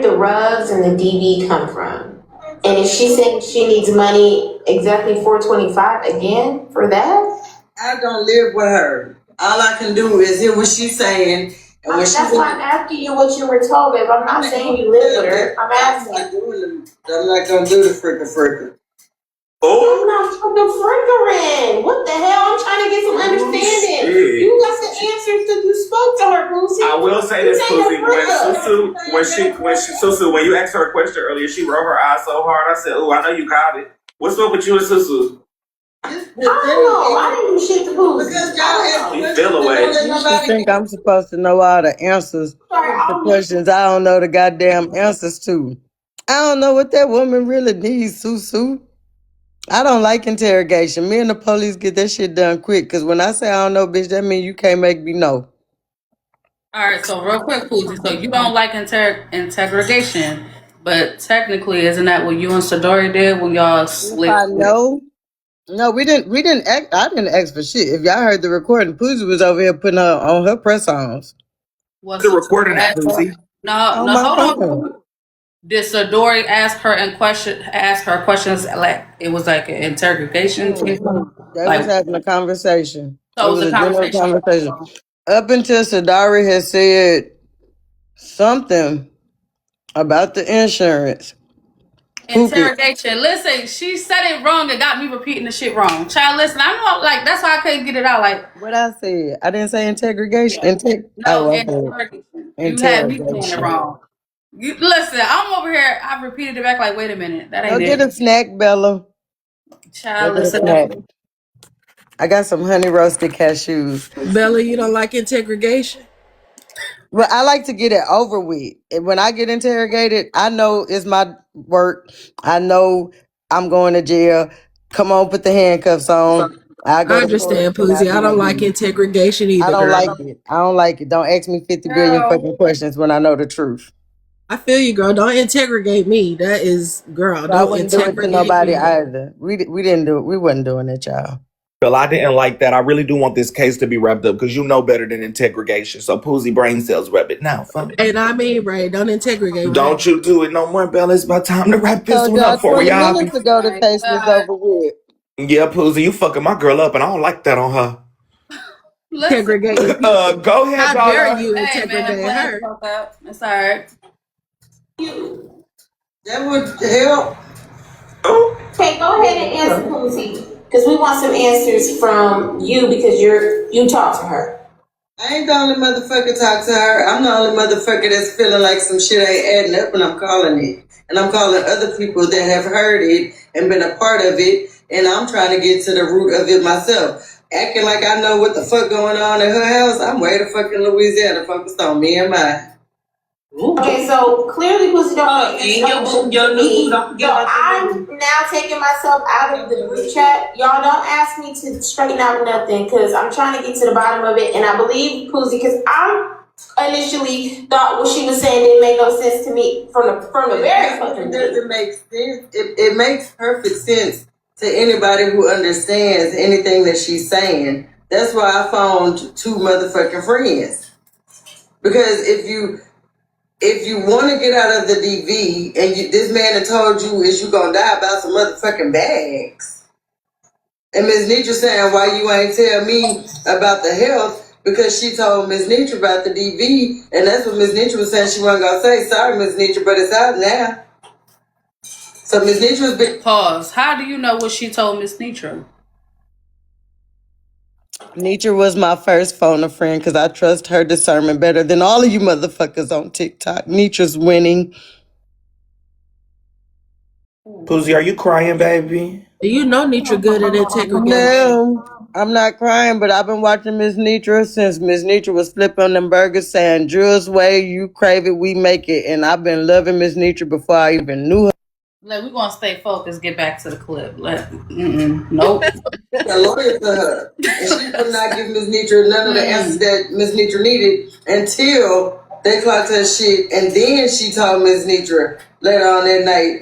the rugs and the DV come from? And is she saying she needs money exactly $425 again for that? I don't live with her. All I can do is hear what she's saying. And That's why I'm asking you what you were told, babe. I'm not saying you live with her. I'm asking. I'm not gonna do the frickin'. I'm not fucking frickering. What the hell? I'm trying to get some understanding. Shit. You got some answers that you spoke to her, Poozie. I will say this, Poozie. When you asked her a question earlier, she rolled her eyes so hard. I said, "Oh, I know you got it. What's up with you and Susu?" I don't know. I didn't do shit to Poozie. Because y'all You feel away. You think I'm supposed to know all the answers to questions I don't know the goddamn answers to? I don't know what that woman really needs, Susu. I don't like interrogation. Me and the police get that shit done quick. Because when I say I don't know, bitch, that means you can't make me know. All right, so real quick, Poozie. So you don't like interrogation, but technically, isn't that what you and Sadarie did when y'all split? I know. No, we didn't act. I didn't ask for shit. If y'all heard the recording, Poozie was over here putting her on her press ons. Was The recording that, Poozie. No, hold on. Did Sadarie ask her questions like it was like an interrogation? They was having a conversation. So it was a general conversation. Up until Sadarie had said something about the insurance. Interrogation. Listen, she said it wrong and got me repeating the shit wrong. Child, listen, I know, like that's why I couldn't get it out. Like what I said, I didn't say interrogation. Interrogation. You had me saying it wrong. Listen, I'm over here. I repeated it back. Like, wait a minute, that ain't Go it. get a snack, Bella. Child, listen. I got some honey roasted cashews. Bella, you don't like interrogation? Well, I like to get it over with. And when I get interrogated, I know it's my work. I know I'm going to jail. Come on, put the handcuffs on. I understand, Poozie. I don't like interrogation either. I don't like it. I don't like it. Don't ask me 50 billion fucking questions when I know the truth. I feel you, girl. Don't interrogate me. That is, girl. So I Don't wouldn't do it to interrogate nobody me. either. We didn't do it. We wasn't doing it, y'all. Bill, I didn't like that. I really do want this case to be wrapped up because you know better than integration. So Poozie brain cells wrap it now. Fuck. And I mean, Ray, don't interrogate me. Don't you do it no more, Bella. It's about time to wrap this So one y'all up for 20 y'all. minutes ago the case was over with. Yeah, Poozie, you fucking my girl up, and I don't like that on her. Interrogating people. Go ahead, How Bella. dare you Hey, interrogate man, her? it's all right. That would help. Okay, go ahead and answer Poozie. Because we want some answers from you because you talk to her. I ain't the only motherfucker talk to her. I'm the only motherfucker that's feeling like some shit ain't adding up, and I'm calling it. And I'm calling other people that have heard it and been a part of it, and I'm trying to get to the root of it myself. Acting like I know what the fuck going on at her house. I'm way the fuck in Louisiana focused on me and mine. Okay, so clearly Poozie I'm now taking myself out of the group chat. Y'all don't ask me to straighten out nothing because I'm trying to get to the bottom of it. And I believe Poozie because I initially thought what she was saying didn't make no sense to me from the very fucking It doesn't make sense. It makes perfect sense to anybody who understands anything that she's saying. That's why I found two motherfucking friends. Because if you want to get out of the DV and this man had told you is you gonna die about some motherfucking bags. And Ms. Nitra saying why you ain't tell me about the health because she told Ms. Nitra about the DV and that's what Ms. Nitra was saying she wasn't gonna say. Sorry, Ms. Nitra, but it's out now. So Ms. Nitra was big. Pause. How do you know what she told Miss Nitra? Nitra was my first phone a friend because I trust her discernment better than all of you motherfuckers on TikTok. Nitra's winning. Poozie, are you crying, baby? You know Nitra good at interrogation. No, I'm not crying, but I've been watching Miss Nitra since Miss Nitra was flipping on them burgers saying, Drill's way, you crave it, we make it. And I've been loving Miss Nitra before I even knew her. We're going to stay focused. Get back to the clip. Nope. A lawyer to her. And she would not give Ms. Nitra none of the answers that Ms. Nitra needed until they clocked her shit. And then she told Ms. Nitra later on that night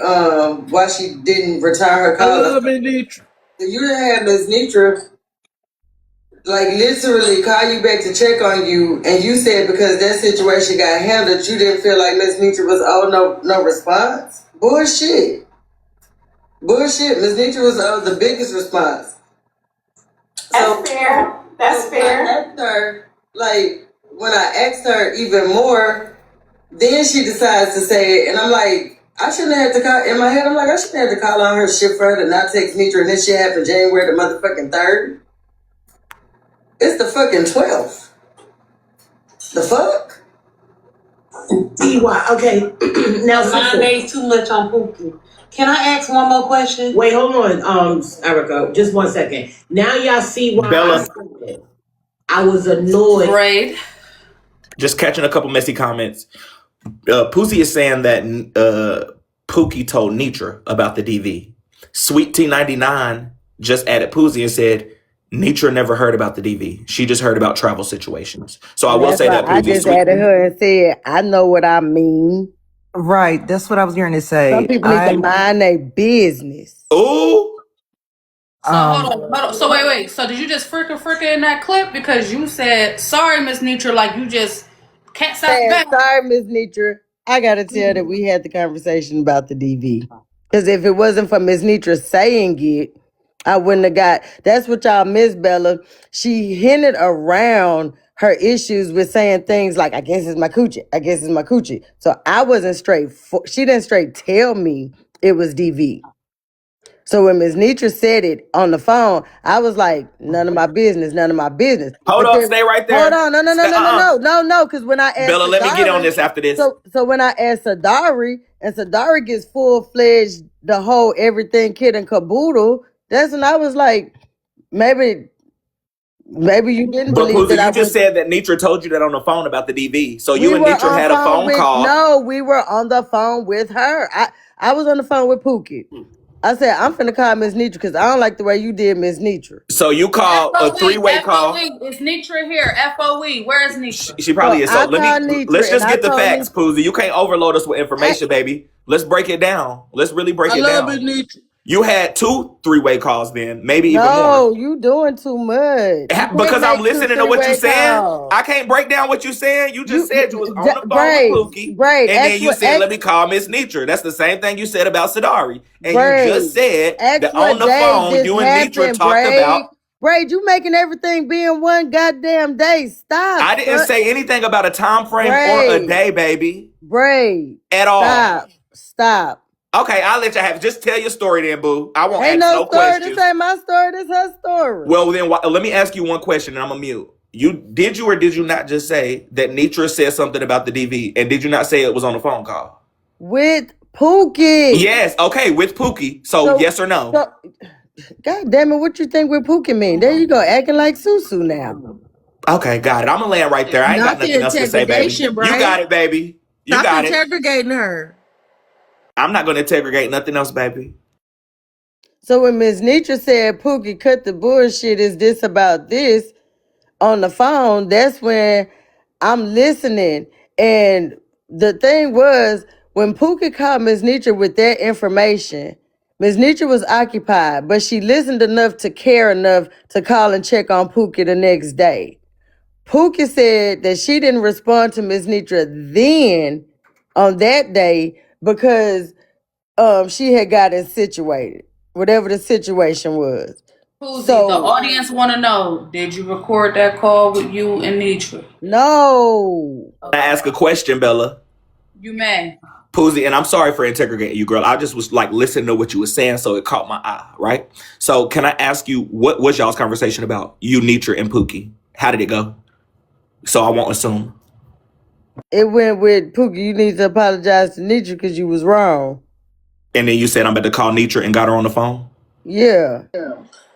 why she didn't return her call. I love Ms. Nitra. You didn't have Ms. Nitra like literally call you back to check on you, and you said because that situation got handled, you didn't feel like Ms. Nitra was no response. Bullshit. Ms. Nitra was the biggest response. That's fair. That's fair. I asked her, like, when I asked her even more, then she decides to say it, and I'm like, I shouldn't have to call. In my head, I'm like, I shouldn't have to call on her shit for her to not text Nitra, and this shit happened January the motherfucking 3rd. It's the fucking 12th. The fuck? Okay. Now, 9 days too much on Pookie. Can I ask one more question? Wait, hold on, Erica. Just 1 second. Now y'all see why Bella. I was annoyed. Right. Just catching a couple messy comments. Poozie is saying that Pookie told Nitra about the DV. Sweet T99 just added Poozie and said Nitra never heard about the DV. She just heard about travel situations. So I will say that Poozie. I just added her and said, I know what I mean. Right. That's what I was going to say. Some people need to mind their business. Ooh. So hold on. So wait. So did you just fricka in that clip because you said sorry, Miss Nitra, like you just can't stop back? Sorry, Miss Nitra. I gotta tell that we had the conversation about the DV. Because if it wasn't for Miss Nitra saying it, I wouldn't have got. That's what y'all miss, Bella. She hinted around her issues with saying things like, I guess it's my coochie. I guess it's my coochie. So I wasn't straight. She didn't straight tell me it was DV. So when Ms. Nitra said it on the phone, I was like, none of my business. Hold on, stay right there. Hold on, no. Because when I asked Bella, Sadarie, let me get on this after this. So when I asked Sadarie, and Sadarie gets full-fledged, the whole everything kid and caboodle, that's when I was like, maybe you didn't believe Poozie, that. You just said that Nitra told you that on the phone about the DV. So you and Nitra had a phone call. No, we were on the phone with her. I was on the phone with Pookie. I said, I'm finna call Miss Nitra because I don't like the way you did Miss Nitra. So you call a three-way call. FOE. Is Nitra here? FOE. Where is Nitra? She probably is. So I called let's Nitra just and I get the told facts, Poozie. You can't overload us with information, baby. Let's break it down. Let's really break it down. Nitra. You had 2 3-way calls then, maybe even more. No, you doing too much. Because I'm listening to what you're saying. Calls. I can't break down what you're saying. You just said you was on the phone Braid, with Pookie. Braid, and then you said, let me call Miss Nitra. That's the same thing you said about Sadarie. And Braid, you just said that on the phone, you and Nitra talked about. Braid, you making everything be in one goddamn day. Stop. I didn't say anything about a time frame or a day, baby. Braid. At all. Stop. Okay, I'll let you have it. Just tell your story then, boo. I won't Ain't ask no no questions. This ain't my story. This her story. Well, then let me ask you one question and I'm going to mute. Did you or did you not just say that Nitra said something about the DV? And did you not say it was on a phone call? With Pookie. Yes, okay, with Pookie. So yes or no? God damn it, what you think with Pookie mean? There you go, acting like Susu now. Okay, got it. I'm going to land right there. I ain't got nothing else to say, baby. Right? You got it, baby. You got it. Stop interrogating her. I'm not going to interrogate nothing else, baby. So when Ms. Nitra said Pookie cut the bullshit, is this about this on the phone, that's when I'm listening. And the thing was, when Pookie called Ms. Nitra with that information, Ms. Nitra was occupied, but she listened enough to care enough to call and check on Pookie the next day. Pookie said that she didn't respond to Ms. Nitra then on that day because she had gotten situated, whatever the situation was. Poozie, the audience want to know, did you record that call with you and Nitra? No. I ask a question, Bella. You may. Poozie, and I'm sorry for interrogating you, girl. I just was like listening to what you were saying, so it caught my eye, right? So can I ask you, what was y'all's conversation about? You, Nitra, and Pookie. How did it go? So I won't assume. It went with Pookie, you need to apologize to Nitra because you was wrong. And then you said I'm about to call Nitra and got her on the phone? Yeah.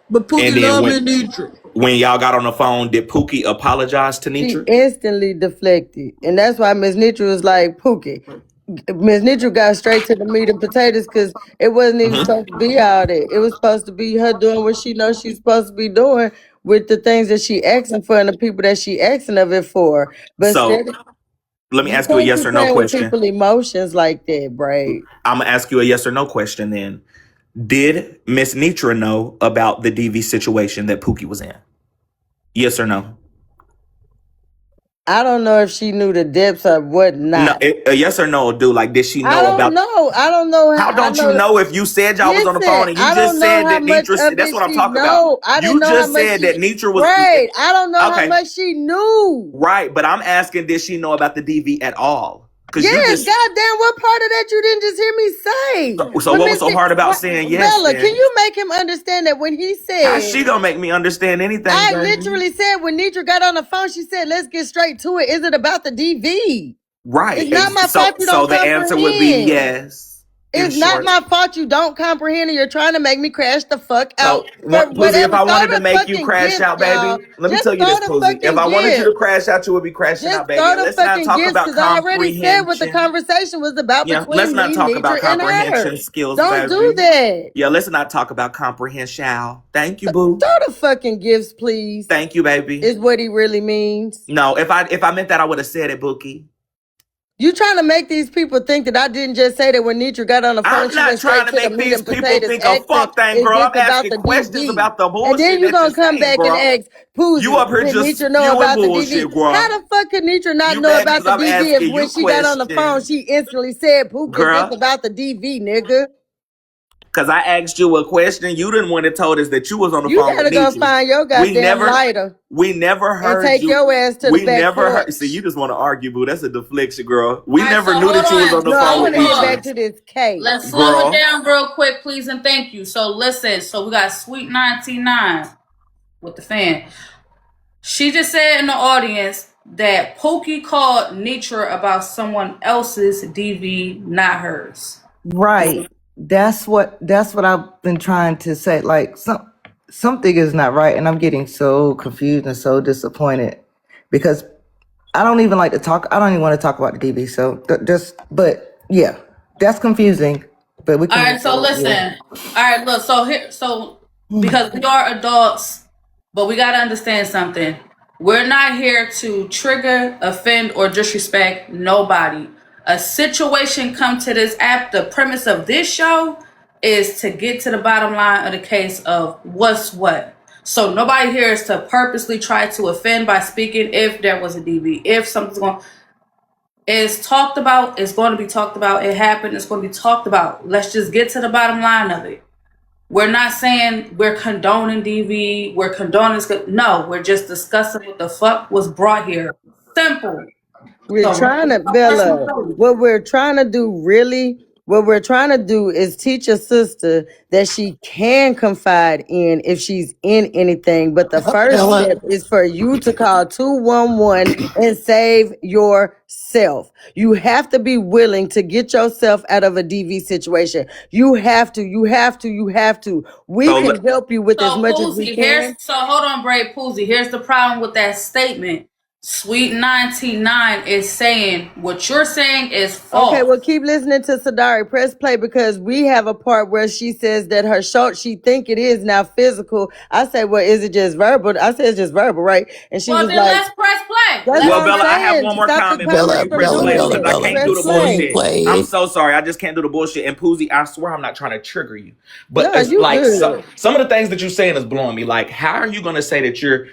But Pookie love Nitra. When y'all got on the phone, did Pookie apologize to Nitra? She instantly deflected. And that's why Miss Nitra was like, Pookie. Miss Nitra got straight to the meat and potatoes because it wasn't even supposed to be all that. It was supposed to be her doing what she knows she's supposed to be doing with the things that she asking for and the people that she asking of it for. But so let me ask you a yes or no question. People emotions like that, Braid. I'm gonna ask you a yes or no question then. Did Miss Nitra know about the DV situation that Pookie was in? Yes or no? I don't know if she knew the depths of what not. No, a yes or no will do. Like, did she know about? I don't know. How don't you know if you said y'all was on the phone and you just said that Nitra? That's what I'm talking about. You just said that Nitra was. Right. I don't know how much she knew. Right, but I'm asking, did she know about the DV at all? Yes, goddamn, what part of that you didn't just hear me say? So what was so hard about saying yes? Bella, can you make him understand that when he said... How's she gonna make me understand anything? I literally said when Nitra got on the phone, she said, let's get straight to it. Is it about the DV? Right. It's not my fault you don't comprehend. So the answer would be yes. It's not my fault you don't comprehend and you're trying to make me crash the fuck out. Poozie, if I wanted to make you crash out, baby, let me tell you this, Poozie. If I wanted you to crash out, you would be crashing out, baby. Let's not talk about comprehension. I already said what the conversation was about between let's not talk about comprehension skills, baby. Don't do that. Yeah, let's not talk about comprehension. Thank you, boo. Throw the fucking gifts, please. Thank you, baby. Is what he really means. No, if I meant that, I would have said it, Pookie. You trying to make these people think that I didn't just say that when Nitra got on the phone? I'm not trying to make these people think a fuck thing, girl. I'm asking questions about the bullshit. And then you gonna come back and ask, Poozie, you up here just Nitra know about the bullshit, DV? girl. How the fuck could Nitra not know about the DV if when she got on the phone, she instantly said, Pookie, it's about the DV, nigga? Because I asked you a question. You didn't want to told us that you was on the phone with Nitra. You gotta go find your goddamn lighter. We never heard and take your ass to the back porch. See, you just want to argue, boo. That's a deflection, girl. We never knew that you was on the phone with I want to Nitra. get back to this case. Let's slow it down real quick, please, and thank you. So listen, we got Sweet 99 with the fan. She just said in the audience that Pookie called Nitra about someone else's DV, not hers. Right. That's what I've been trying to say. Like something is not right, and I'm getting so confused and so disappointed because I don't even like to talk. I don't even want to talk about the DV. So but yeah, that's confusing. But we can. All right, so listen. All right, look. So because we are adults, but we gotta understand something. We're not here to trigger, offend, or disrespect nobody. A situation come to this app. The premise of this show is to get to the bottom line of the case of what's what. So nobody here is to purposely try to offend by speaking if there was a DV, if something's going. It's talked about. It's going to be talked about. It happened. It's going to be talked about. Let's just get to the bottom line of it. We're not saying we're condoning DV. We're condoning this. No, we're just discussing what the fuck was brought here. Simple. We're trying to, Bella, what we're trying to do is teach a sister that she can confide in if she's in anything. But the first step is for you to call 211 and save yourself. You have to be willing to get yourself out of a DV situation. You have to. We can help you with as much as we can. So hold on, Bray Poozie. Here's the problem with that statement. Sweet 99 is saying what you're saying is false. Okay, well, keep listening to Sadarie. Press play because we have a part where she says that her short, she think it is now physical. I say, well, is it just verbal? I said it's just verbal, right? And she was then like, let's press play. Well, Bella, I have one more comment before you press play because I can't do the bullshit. Play. I'm so sorry. I just can't do the bullshit. And Poozie, I swear I'm not trying to trigger you. But Yeah, it's you like good. some of the things that you're saying is blowing me. Like, how are you going to say that you're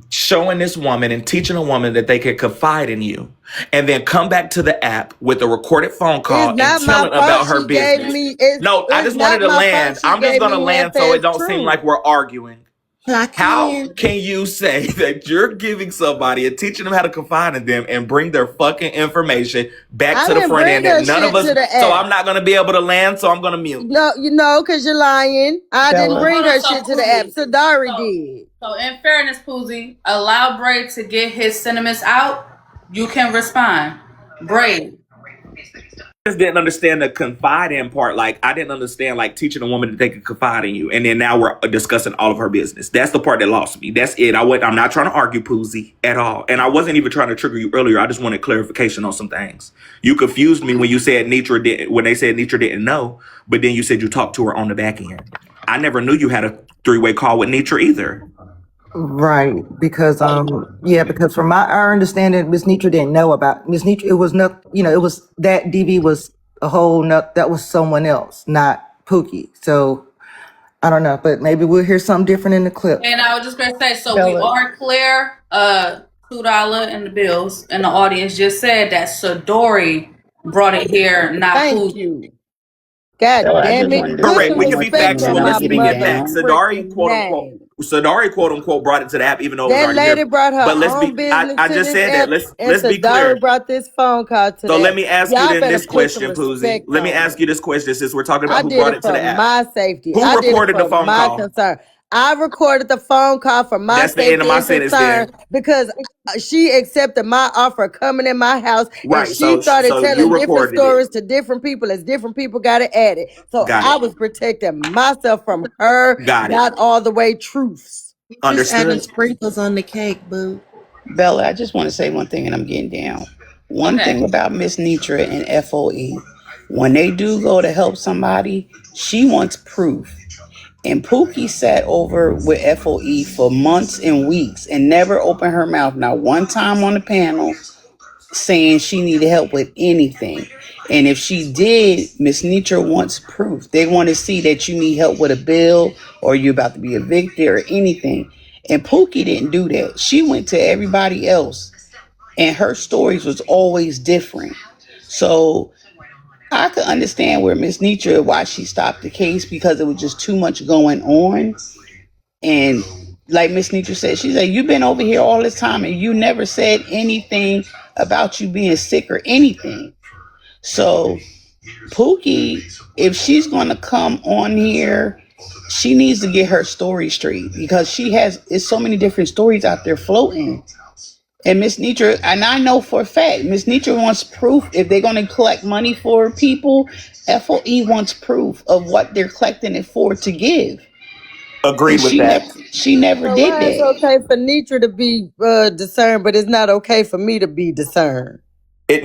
showing this woman and teaching a woman that they can confide in you and then come back to the app with a recorded phone call and tell her about her business? I just wanted to land. I'm just going to land so it don't seem like we're arguing. How can you say that you're giving somebody and teaching them how to confide in them and bring their fucking information back to the front end that none of us, so I'm not going to be able to land, so I'm going to mute. No, you know, because you're lying. I didn't bring her shit to the app. Sadarie did. So in fairness, Poozie, allow Bray to get his sentiments out. You can respond. Bray. I just didn't understand the confide in part. Like, I didn't understand, like, teaching a woman that they could confide in you. And then now we're discussing all of her business. That's the part that lost me. That's it. I'm not trying to argue, Poozie, at all. And I wasn't even trying to trigger you earlier. I just wanted clarification on some things. You confused me when you said when they said Nitra didn't know, but then you said you talked to her on the back end. I never knew you had a 3-way call with Nitra either. Right, because because from our understanding, Miss Nitra didn't know about Miss Nitra. It was not, it was that DV was a whole that was someone else, not Pookie. So I don't know, but maybe we'll hear something different in the clip. And I was just gonna say, so we are clear. $2 in the bills, and the audience just said that Sadarie brought it here, not Thank you. God damn it. Correct. We can be factual. Let's speak in facts. Sadarie, quote unquote, brought it to the app, even though it was already lady here. brought her but let's own be. business I to just this said app, that. and Let's be clear. Sadarie brought this phone call to So let me ask you then this question, Poozie. Let me ask you this question since we're talking about who brought it to the app. My safety. Who recorded the phone call? Concern. I recorded the phone call for my That's the end of my sentence then. Because she accepted my offer coming in my house, right, and she started telling different stories to different people as different people got it added. So I was protecting myself from her, not all the way truths. Just adding sprinkles on the cake, boo. Bella, I just want to say one thing, and I'm getting down. One thing about Miss Nitra and FOE, when they do go to help somebody, she wants proof. And Pookie sat over with FOE for months and weeks and never opened her mouth, not one time on the panel, saying she needed help with anything. And if she did, Miss Nitra wants proof. They want to see that you need help with a bill or you're about to be evicted or anything. And Pookie didn't do that. She went to everybody else, and her stories was always different. So I could understand where Miss Nitra, why she stopped the case, because it was just too much going on. And like Miss Nitra said, she said, you've been over here all this time and you never said anything about you being sick or anything. So Pookie, if she's going to come on here, she needs to get her story straight, because it's so many different stories out there floating. And Miss Nitra, and I know for a fact, Miss Nitra wants proof. If they're going to collect money for people, FOE wants proof of what they're collecting it for to give. Agreed with that. She never did that. It's okay for Nitra to be discerned, but it's not okay for me to be discerned.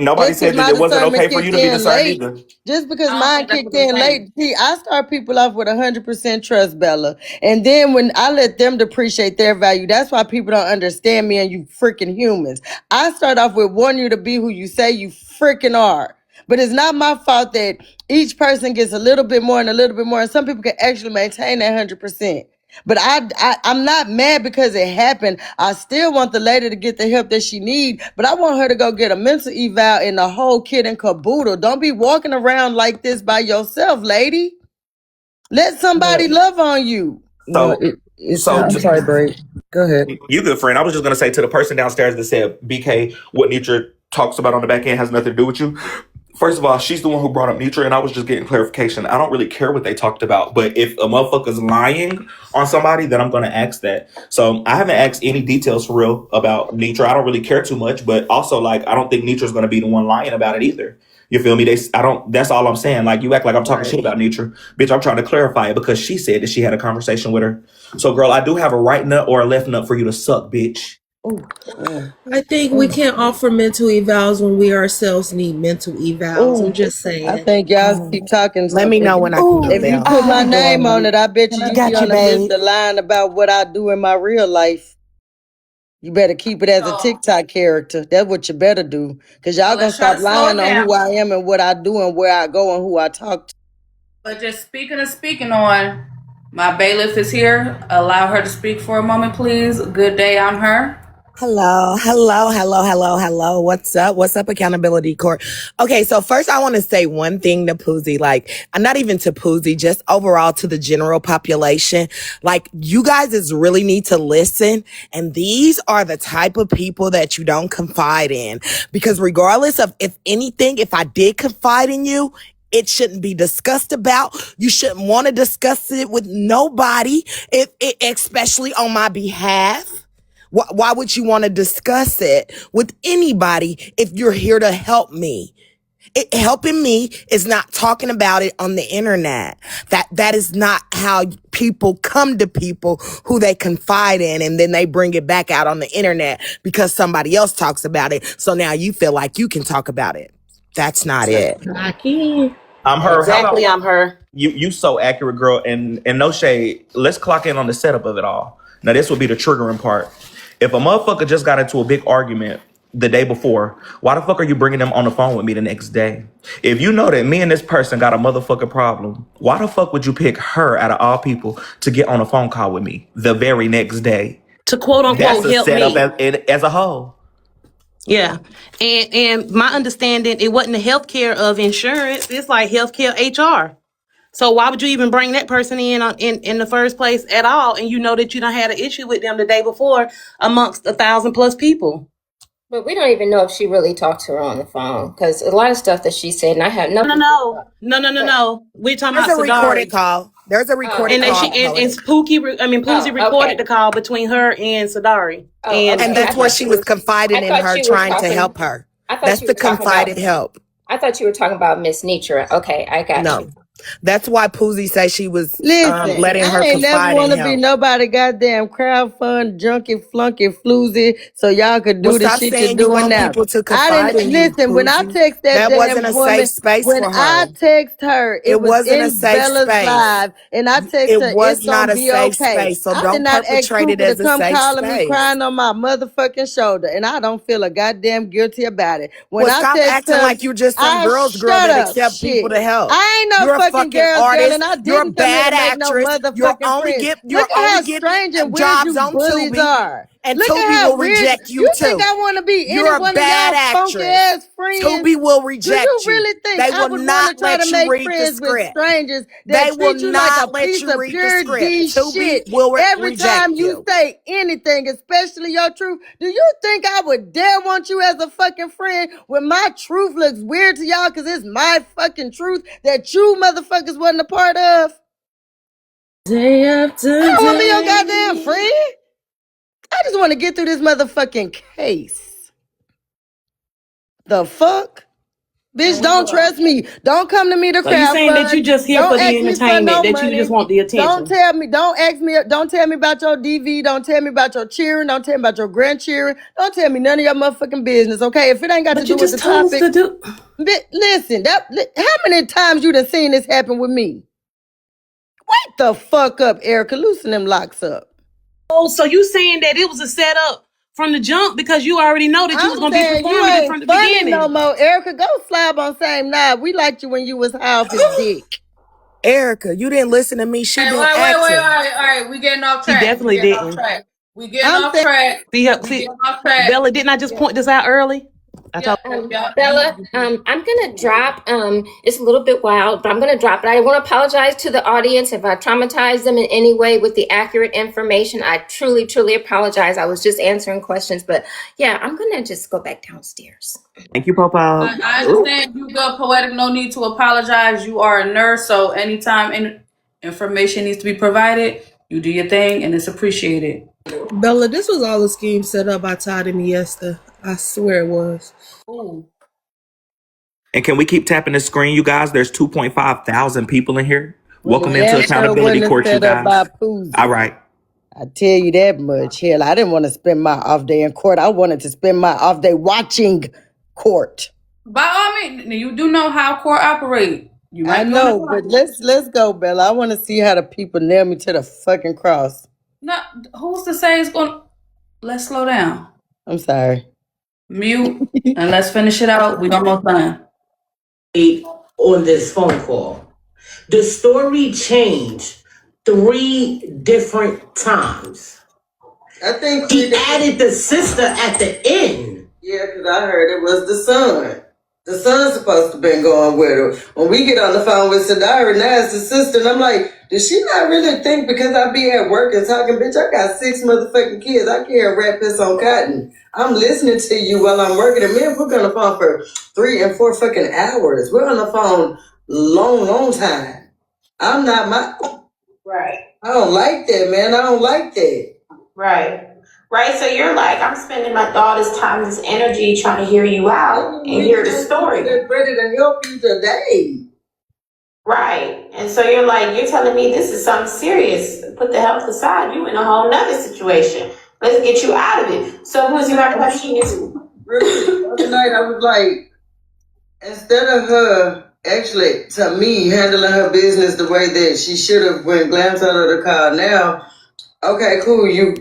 Nobody Just because said that my it wasn't discernment okay for you kicked to be in discerning late, either. just because I don't mine think that's kicked what I'm in saying. late, see, I start people off with 100% trust, Bella. And then when I let them depreciate their value, that's why people don't understand me and you freaking humans. I start off with wanting you to be who you say you freaking are. But it's not my fault that each person gets a little bit more and a little bit more. And some people can actually maintain that 100%. But I'm not mad because it happened. I still want the lady to get the help that she need, but I want her to go get a mental eval and the whole kit and caboodle. Don't be walking around like this by yourself, lady. Let somebody love on you. No, So, it's so not. I'm sorry, Bray. Go ahead. you good friend. I was just gonna say to the person downstairs that said, BK, what Nietzsche talks about on the back end has nothing to do with you. First of all, she's the one who brought up Nietzsche, and I was just getting clarification. I don't really care what they talked about, but if a motherfucker's lying on somebody, then I'm going to ask that. So I haven't asked any details for real about Nietzsche. I don't really care too much, but also like I don't think Nietzsche's going to be the one lying about it either. You feel me? I don't. That's all I'm saying. Like you act like I'm talking shit about Nietzsche, bitch. I'm trying to clarify it because she said that she had a conversation with her. So, girl, I do have a right nut or a left nut for you to suck, bitch. I think we can't offer mental evals when we ourselves need mental evals. I'm just I saying. think y'all keep talking. Let me know when I can Oh, go If you down. put how my you name on doing? it, I bet you be Got you, on the babe. the line about what I do in my real life. You better keep it as a TikTok character. That's what you better do. Because y'all gonna Let's try stop to slow lying it on down. who I am and what I do and where I go and who I talk to. But just speaking on, my bailiff is here. Allow her to speak for a moment, please. Good day, I'm her. Hello, hello, hello, hello, hello. What's up? What's up, Accountability Court? Okay, so first I want to say one thing to Poozie, like, not even to Poozie, just overall to the general population. Like, you guys is really need to listen. And these are the type of people that you don't confide in. Because regardless of if anything, if I did confide in you, it shouldn't be discussed about. You shouldn't want to discuss it with nobody, especially on my behalf. Why would you want to discuss it with anybody if you're here to help me? Helping me is not talking about it on the internet. That is not how people come to people who they confide in, and then they bring it back out on the internet because somebody else talks about it. So now you feel like you can talk about it. That's not it. I can. I'm her. How Exactly, about I'm her. you so accurate, girl, and no shade. Let's clock in on the setup of it all. Now, this will be the triggering part. If a motherfucker just got into a big argument the day before, why the fuck are you bringing them on the phone with me the next day? If you know that me and this person got a motherfucking problem, why the fuck would you pick her out of all people to get on a phone call with me the very next day? To quote That's unquote a help setup me. as a whole. Yeah. And my understanding, it wasn't the healthcare of insurance. It's like healthcare HR. So why would you even bring that person in the first place at all? And you know that you don't had an issue with them the day before amongst 1,000+ people. But we don't even know if she really talked to her on the phone because a lot of stuff that she said, and I have nothing. No. We're talking There's about a recorded Sadarie. call. There's a recorded And that call. Poozie recorded the call between her and Sadarie. And that's what she was confiding in her, trying to help her. That's the confided help. I thought you were talking about Miss Nitra. Okay, I got you. That's why Poozie said she was Listen, letting her I ain't never confide want in to be him. nobody goddamn crowdfund junkie flunky floozy so y'all could do Well, the stop shit you're saying you doing want now. people to I confide didn't in you, listen when I Poozie. text that That wasn't damn a woman. safe space When for I her. text her, it It was wasn't a in safe Bella's space. live, and I text It her, was it's not gonna a be safe okay. space. So I did don't not ask perpetrate it Pookie to as a come safe calling me space. crying on my motherfucking shoulder, and I don't feel a goddamn guilty about it. When Well, I stop text acting her, like you're just some I girl shut that up, accept people shit. to help. I ain't no You're a fucking fucking girl, and artist. I You're a didn't come here bad to make no actress. You're motherfucking only friends. get Look at how getting strange and weird jobs you on bullies Tubi, are. and Look Tubi at will how weird reject you you think too. I want to be any You're a one of bad y'all funky actress. ass friends. Tubi will Do you reject you. really think They I will would want to not try to let you make read the friends with script. strangers They that will treat you like a not let piece you of read the pure script. D Tubi shit will every reject time you you. say anything, especially your truth? Do you think I would dare want you as a fucking friend when my truth looks weird to y'all because it's my fucking truth that you motherfuckers wasn't a part of? Day after day. I don't want to be your goddamn friend. I just want to get through this motherfucking case. The fuck? Bitch, don't trust me. Don't come to me to So you saying that you just here for the entertainment, that you just want the attention. Don't tell me about your DV. Don't tell me about your cheering. Don't tell me about your grandchildren. Don't tell me none of your motherfucking business, okay? If it ain't got to do with the topic. Listen, how many times you done seen this happen with me? Wake the fuck up, Erica. Loosen them locks up. Oh, so you saying that it was a setup from the jump because you already know that you was gonna be performing it from the beginning. No more, Erica. Go slab on same night. We liked you when you was high off his dick. Erica, you didn't listen to me. She been Wait. All right. We getting off track. He definitely didn't. We getting off track. See, Bella, didn't I just point this out early? Bella, I'm gonna drop. It's a little bit wild, but I'm gonna drop it. I want to apologize to the audience if I traumatized them in any way with the accurate information. I truly, truly apologize. I was just answering questions, but yeah, I'm gonna just go back downstairs. Thank you, Papa. I understand you good, Poetic. No need to apologize. You are a nurse, so anytime information needs to be provided, you do your thing, and it's appreciated. Bella, this was all a scheme set up by Todd and Miesta. I swear it was. Ooh. And can we keep tapping the screen, you guys? There's 2.5 thousand people in here. Welcome into Accountability Court, you guys. All right. I tell you that much. Hell, I didn't want to spend my off day in court. I wanted to spend my off day watching court. By all means, you do know how court operate. I know, but let's go, Bella. I want to see how the people nail me to the fucking cross. No, who's to say it's going? Let's slow down. I'm sorry. Mute and let's finish it out. We almost done. On this phone call, the story changed 3 different times. I think he added the sister at the end. Yeah, because I heard it was the son. The son's supposed to been going with her. When we get on the phone with Sadarie, now it's the sister, and I'm like, does she not really think because I be at work and talking, bitch, I got 6 motherfucking kids. I can't rat piss on cotton. I'm listening to you while I'm working, and man, we're on the phone for 3 and 4 fucking hours. We're on the phone long time. I'm not Right. I don't like that, man. I don't like that. Right. So you're like, I'm spending all this time, this energy trying to hear you out and hear the story. I'm ready to help you today. Right. And so you're like, you're telling me this is something serious. Put the health aside. You in a whole nother situation. Let's get you out of it. So Poozie, my question is, really, the other night I was like, instead of her actually, to me, handling her business the way that she should have when Glam's out of the car now, okay, cool, you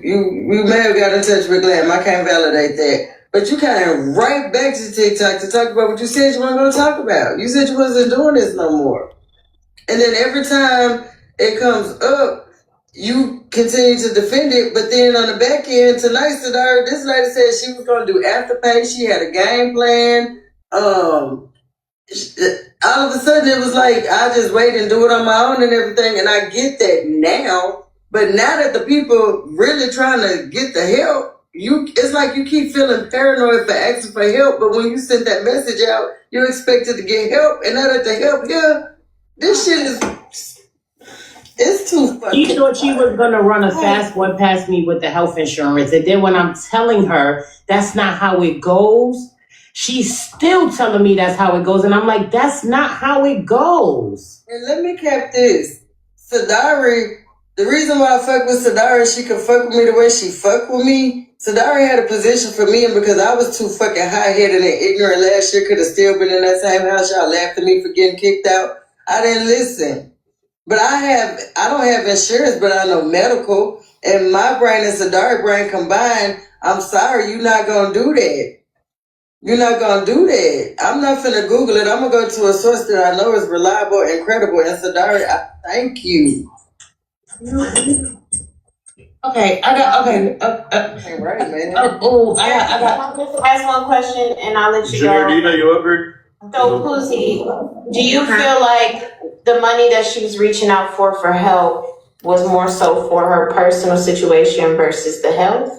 may have got in touch with Glam, I can't validate that. But you kind of right back to TikTok to talk about what you said you weren't going to talk about. You said you wasn't doing this no more. And then every time it comes up, you continue to defend it, but then on the back end, tonight, Sadarie, this lady said she was going to do Afterpay. She had a game plan. All of a sudden, it was like, I just wait and do it on my own and everything, and I get that now. But now that the people really trying to get the help, it's like you keep feeling paranoid for asking for help, but when you send that message out, you're expected to get help, and now that the help here, this shit is... It's too funny. She thought she was going to run a fast one past me with the health insurance. And then when I'm telling her that's not how it goes, she's still telling me that's how it goes. And I'm like, that's not how it goes. And let me cap this. Sadarie, the reason why I fuck with Sadarie, she could fuck with me the way she fuck with me. Sadarie had a position for me, and because I was too fucking high-headed and ignorant last year, could have still been in that same house. Y'all laughed at me for getting kicked out. I didn't listen. But I don't have insurance, but I know medical. And my brain and Sadarie brain combined, I'm sorry, you're not going to do that. You're not going to do that. I'm not finna Google it. I'm going to go to a source that I know is reliable and credible. And Sadarie, I thank you. Okay, I got, right, man. I got ask one question and I'll let you go. Do you know you up here? So Poozie, do you feel like the money that she was reaching out for help was more so for her personal situation versus the health?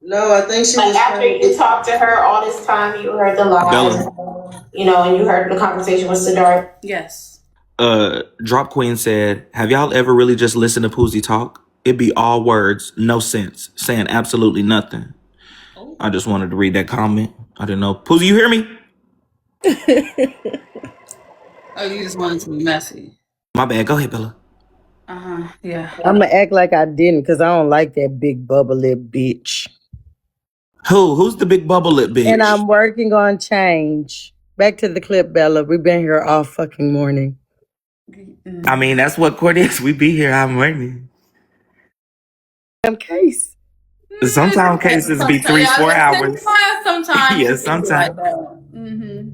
No, I think she like was after you talked to her all this time, you heard the lies, and you heard the conversation with Sadarie. Yes. Drop Queen said, have y'all ever really just listened to Poozie talk? It'd be all words, no sense, saying absolutely nothing. I just wanted to read that comment. I didn't know. Poozie, you hear me? Oh, you just wanted to be messy. My bad. Go ahead, Bella. Yeah. I'm gonna act like I didn't because I don't like that big bubble lip bitch. Who's the big bubble lip And bitch? I'm working on change. Back to the clip, Bella. We've been here all fucking morning. I mean, that's what court is. We be here all morning. Case. Sometimes cases be 3-4 hours. Sometimes Yeah, it can be like sometimes. that. Mm-hmm.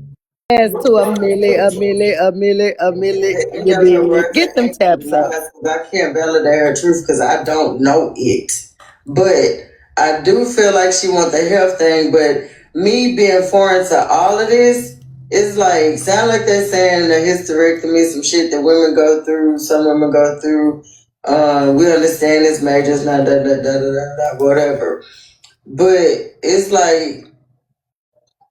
As to a milli. You did. Get them taps up. I can't validate her truth because I don't know it. But I do feel like she wants the health thing. But me being foreign to all of this, it's like, sound like they're saying the hysterectomy, some shit that women go through, some women go through. We understand it's major, it's not whatever. But it's like,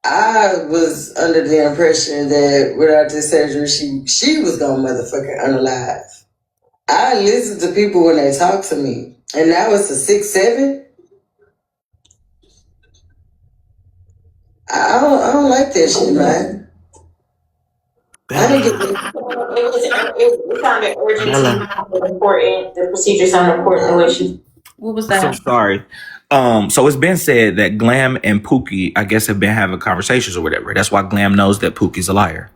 I was under the impression that without this surgery, she was gonna motherfucking unalive. I listen to people when they talk to me, and now it's a 6-7. I don't like that shit, man. I don't get It sounded urgent to Bella. you, important. The procedure sounded important the way she. What was So that? sorry. So it's been said that Glam and Pookie, I guess, have been having conversations or whatever. That's why Glam knows that Pookie's a liar.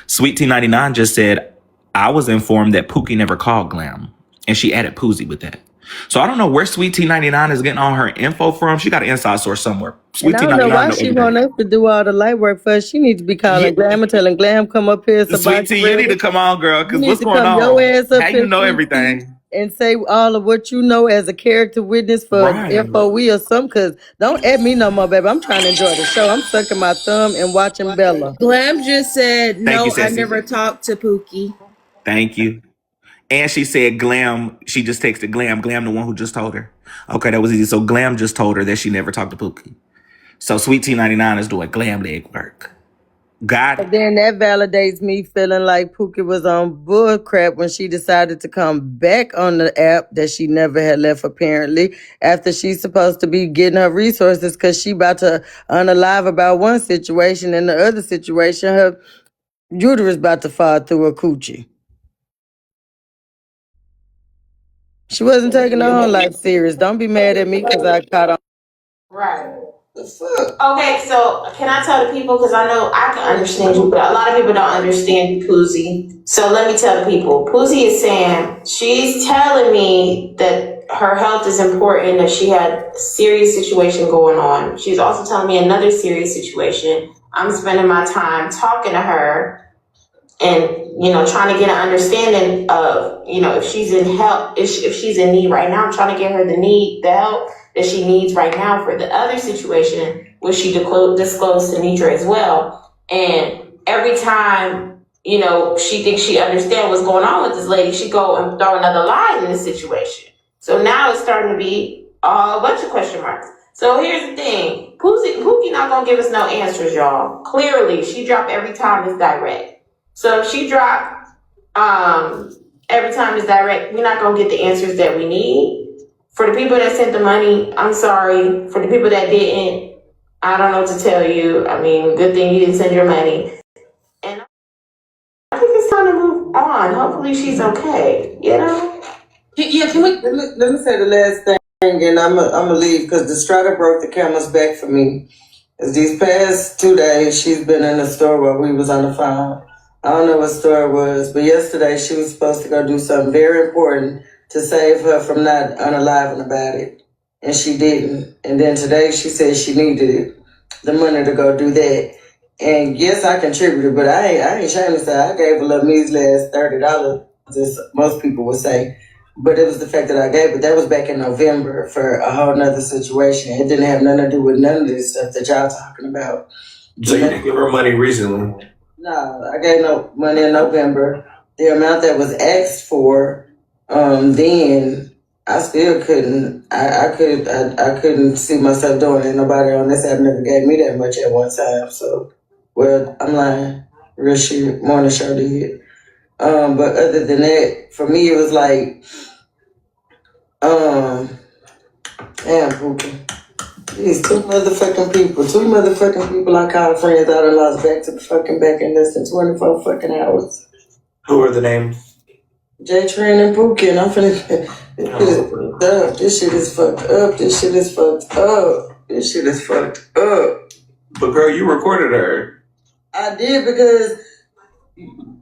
Sweet T99 just said, I was informed that Pookie never called Glam. And she added Poozie with that. So I don't know where Sweet T99 is getting all her info from. She got an inside source somewhere. Sweet And I don't know T99 why know she everything. want us to do all the light work for us. She needs to be calling Glam and telling Glam come up here. Sweet T, you need to come on, girl, because what's going come on? your ass up How here, you know Sweet everything? T, and say all of what you know as a character witness for FOE or something. Because don't add me no more, baby. I'm trying to enjoy the show. I'm sucking my thumb and watching Bella. Glam just said, Thank no, you, I Sassy. never talked to Pookie. Thank you. And she said Glam, she just texted Glam the one who just told her. Okay, that was easy. So Glam just told her that she never talked to Pookie. So Sweet T99 is doing Glam leg work. Got But then that validates me feeling like Pookie was on bull crap when she decided to come back on the app that she never had left, apparently, after she's supposed to be getting her resources because she about to unalive about one situation, and the other situation, her uterus about to fall through her coochie. She wasn't taking her own life serious. Don't be mad at me because I caught on. Right. Okay, so can I tell the people, because I know I can understand you, but a lot of people don't understand you, Poozie. So let me tell the people. Poozie is saying, she's telling me that her health is important, that she had a serious situation going on. She's also telling me another serious situation. I'm spending my time talking to her and, trying to get an understanding of, if she's in help, if she's in need right now. I'm trying to get her the help that she needs right now for the other situation, which she disclosed to Nitra as well. And every time, she thinks she understands what's going on with this lady, she go and throw another lie in this situation. So now it's starting to be a bunch of question marks. So here's the thing. Pookie not going to give us no answers, y'all. Clearly, she dropped every time it's direct. So if she dropped every time it's direct, we're not going to get the answers that we need. For the people that sent the money, I'm sorry. For the people that didn't, I don't know what to tell you. I mean, good thing you didn't send your money. And I think it's time to move on. Hopefully she's okay, Yeah, can we... Let me say the last thing, and I'm gonna leave because the Strata broke the camel's back for me. As these past 2 days, she's been in the store while we was on the phone. I don't know what store it was, but yesterday she was supposed to go do something very important to save her from not unaliving about it. And she didn't. And then today she said she needed the money to go do that. And yes, I contributed, but I ain't ashamed to say I gave a little measly ass $30, as most people would say. But it was the fact that I gave it. That was back in November for a whole nother situation. It didn't have nothing to do with none of this stuff that y'all talking about. So you didn't give her money recently? No, I gave no money in November. The amount that was asked for, then I still couldn't. I couldn't see myself doing it. Nobody on this app never gave me that much at one time. So, well, I'm lying. Real shit. Morning show did. But other than that, for me, it was like, damn, Pookie. These two motherfucking people I call friends out and lost back to the fucking back in less than 24 fucking hours. Who are the names? J-Train and Pookie, and I'm finna... This shit is fucked up. This shit is fucked up. But girl, you recorded her. I did because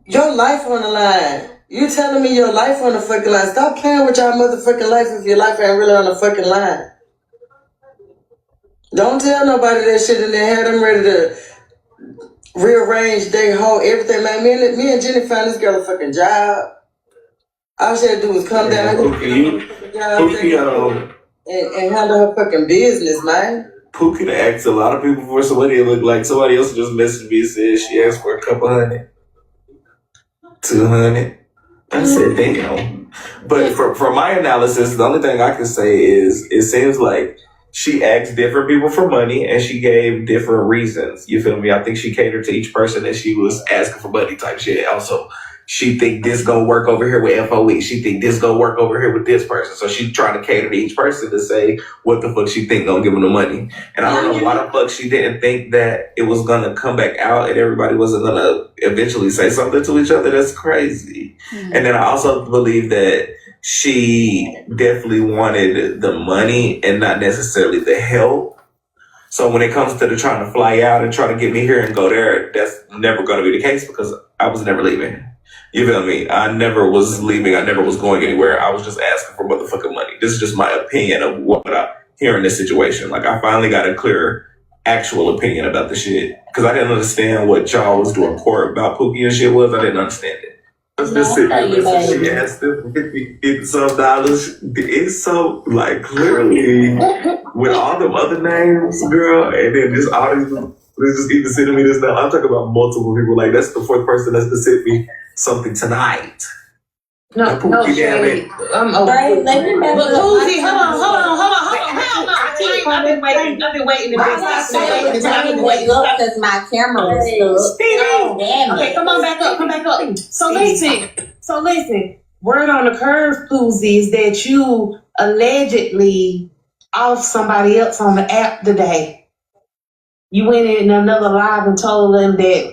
your life on the line. You telling me your life on the fucking line. Stop playing with your motherfucking life if your life ain't really on the fucking line. Don't tell nobody that shit and then have them ready to rearrange their whole everything. Man, me and Jenny found this girl a fucking job. All she had to do was come down and handle her fucking business, man. Pookie asked a lot of people for somebody that looked like somebody else just messaged me and said she asked for a couple $100, $200. I said, damn. But from my analysis, the only thing I can say is it seems like she asked different people for money and she gave different reasons. You feel me? I think she catered to each person that she was asking for money type shit. Also, she think this gonna work over here with FOE. She think this gonna work over here with this person. So she's trying to cater to each person to say what the fuck she think gonna give them the money. And I don't know why the fuck she didn't think that it was gonna come back out and everybody wasn't gonna eventually say something to each other. That's crazy. Mm-hmm. And then I also believe that she definitely wanted the money and not necessarily the help. So when it comes to the trying to fly out and try to get me here and go there, that's never gonna be the case because I was never leaving. You feel me? I never was leaving. I never was going anywhere. I was just asking for motherfucking money. This is just my opinion of what I hear in this situation. Like, I finally got a clear, actual opinion about the shit. Because I didn't understand what y'all was doing court about Pookie and shit was. I didn't understand it. Let's just sit here and listen. She asked them $50 dollars. It's so, like, clearly, with all them other names, girl, and then just all these people just even sending me this now. I'm talking about multiple people. Like, that's the fourth person that's to send me something tonight. No, Shay. I'm over. Right, let me back But up. Poozie, hold on. Hell no. I've been waiting. I've been waiting. I didn't wake up because my camera was stuck. Okay, come on back up. Come back up. So listen. Word on the curve, Poozie, is that you allegedly off somebody else on the app today. You went in another live and told them that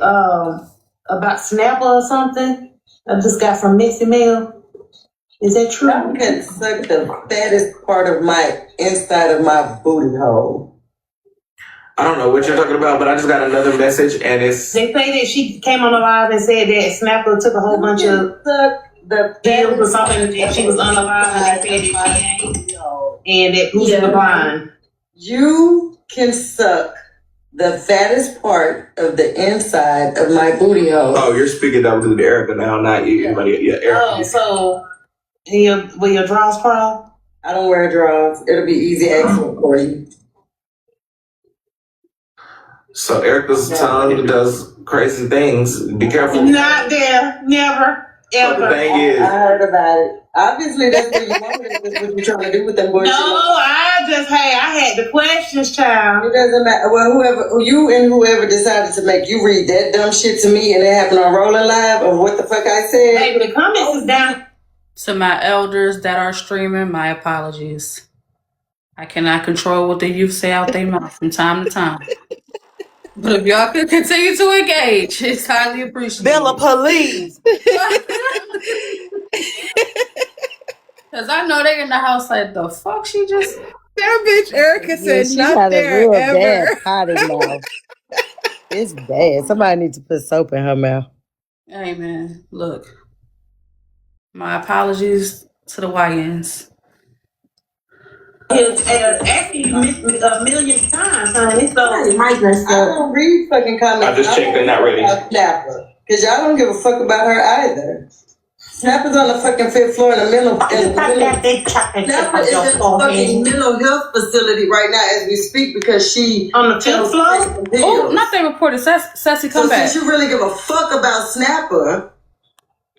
about Snapper or something. I just got from Missy Mail. Is that true? Y'all can suck the fattest part of my inside of my booty hole. I don't know what you're talking about, but I just got another message and it's... They say that she came on the live and said that Snapper took a whole bunch of deals or something and she was on the live and they said that she ain't. And that Poozie was blind. You can suck the fattest part of the inside of my booty hole. Oh, you're speaking directly to Erica now, not you. Yeah, Erica. Oh, so will your drawers crawl? I don't wear drawers. It'll be easy accent for you. So Erica's tongue does crazy things. Be careful. Not there. Never. Ever. So the thing is, I heard about it. Obviously, that's what you wanted. That's what you're trying to do with them boys. No, I had the questions, child. It doesn't matter. Well, whoever decided to make you read that dumb shit to me and it happened on Rolling Live of what the fuck I said. Baby, the comments is down. To my elders that are streaming, my apologies. I cannot control what the youth say out their mouth from time to time. But if y'all could continue to engage, it's highly appreciated. Bella, please. Because I know they in the house like, the fuck she just... That bitch Erica said she not had there a real ever. bad potty mouth. It's bad. Somebody needs to put soap in her mouth. Hey, man, look. My apologies to the YNs. Actually, you missed me a million times, honey. So I don't read fucking comments. I just checked they're not ready. Snapper. Because y'all don't give a fuck about her either. Snapper's on the fucking 5th floor in the middle. Snapper is in the fucking mental health facility right now as we speak because she... On the 5th floor? Oh, nothing reported. Sassy, come back. So since you really give a fuck about Snapper,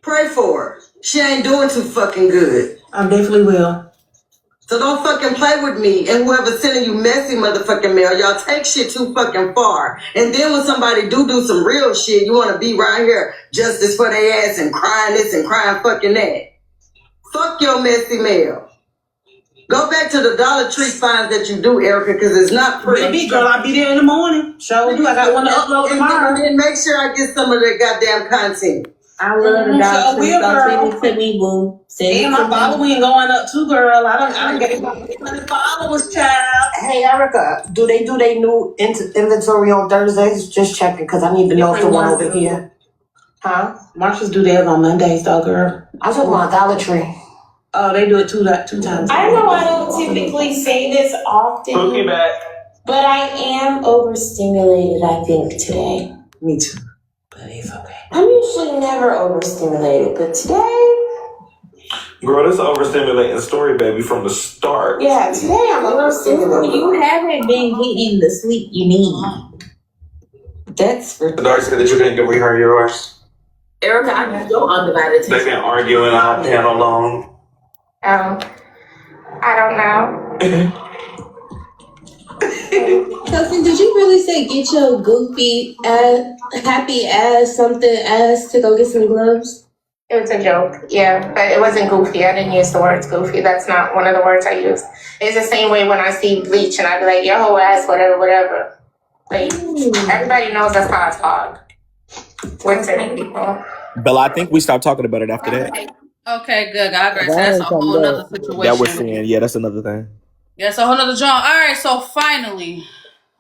pray for her. She ain't doing too fucking good. I definitely will. So don't fucking play with me and whoever's sending you messy motherfucking mail. Y'all take shit too fucking far. And then when somebody do some real shit, you want to be right here, justice for their ass and crying this and crying fucking that. Fuck your messy mail. Go back to the Dollar Tree signs that you do, Erica, because it's not pretty. Baby girl, I'll be there in the morning. Show you. I got one to upload tomorrow. And make sure I get some of that goddamn content. I love the Dollar Tree, so send it to me, boo. And my following going up too, girl. I don't get 800 followers, child. Hey, Erica, do they do their new inventory on Thursdays? Just checking, because I need to know if the one over here. Huh? Marshalls do theirs on Mondays, though, girl. I took my Dollar Tree. Oh, they do it two times. I know I don't typically say this often, Pookie back. but I am overstimulated, I think, today. Me too. But it's okay. I'm usually never overstimulated, but today, Girl, this is an overstimulating story, baby, from the start. yeah, today I'm overstimulated. You haven't been getting the sleep you need. That's for Sadarie said that you didn't give her yours. Erica, I need your undivided attention. They've been arguing all panel long. I don't know. Cousin, did you really say get your goofy ass, happy ass, something ass to go get some gloves? It was a joke, yeah, but it wasn't goofy. I didn't use the words goofy. That's not one of the words I use. It's the same way when I see bleach and I be like, your whole ass, whatever. Like, everybody knows that's how I talk with certain people. Bella, I think we stopped talking about it after that. Okay, good. I agree. So that's a whole nother situation. That was saying, yeah, that's another thing. Yeah, it's a whole nother joint. All right, so finally,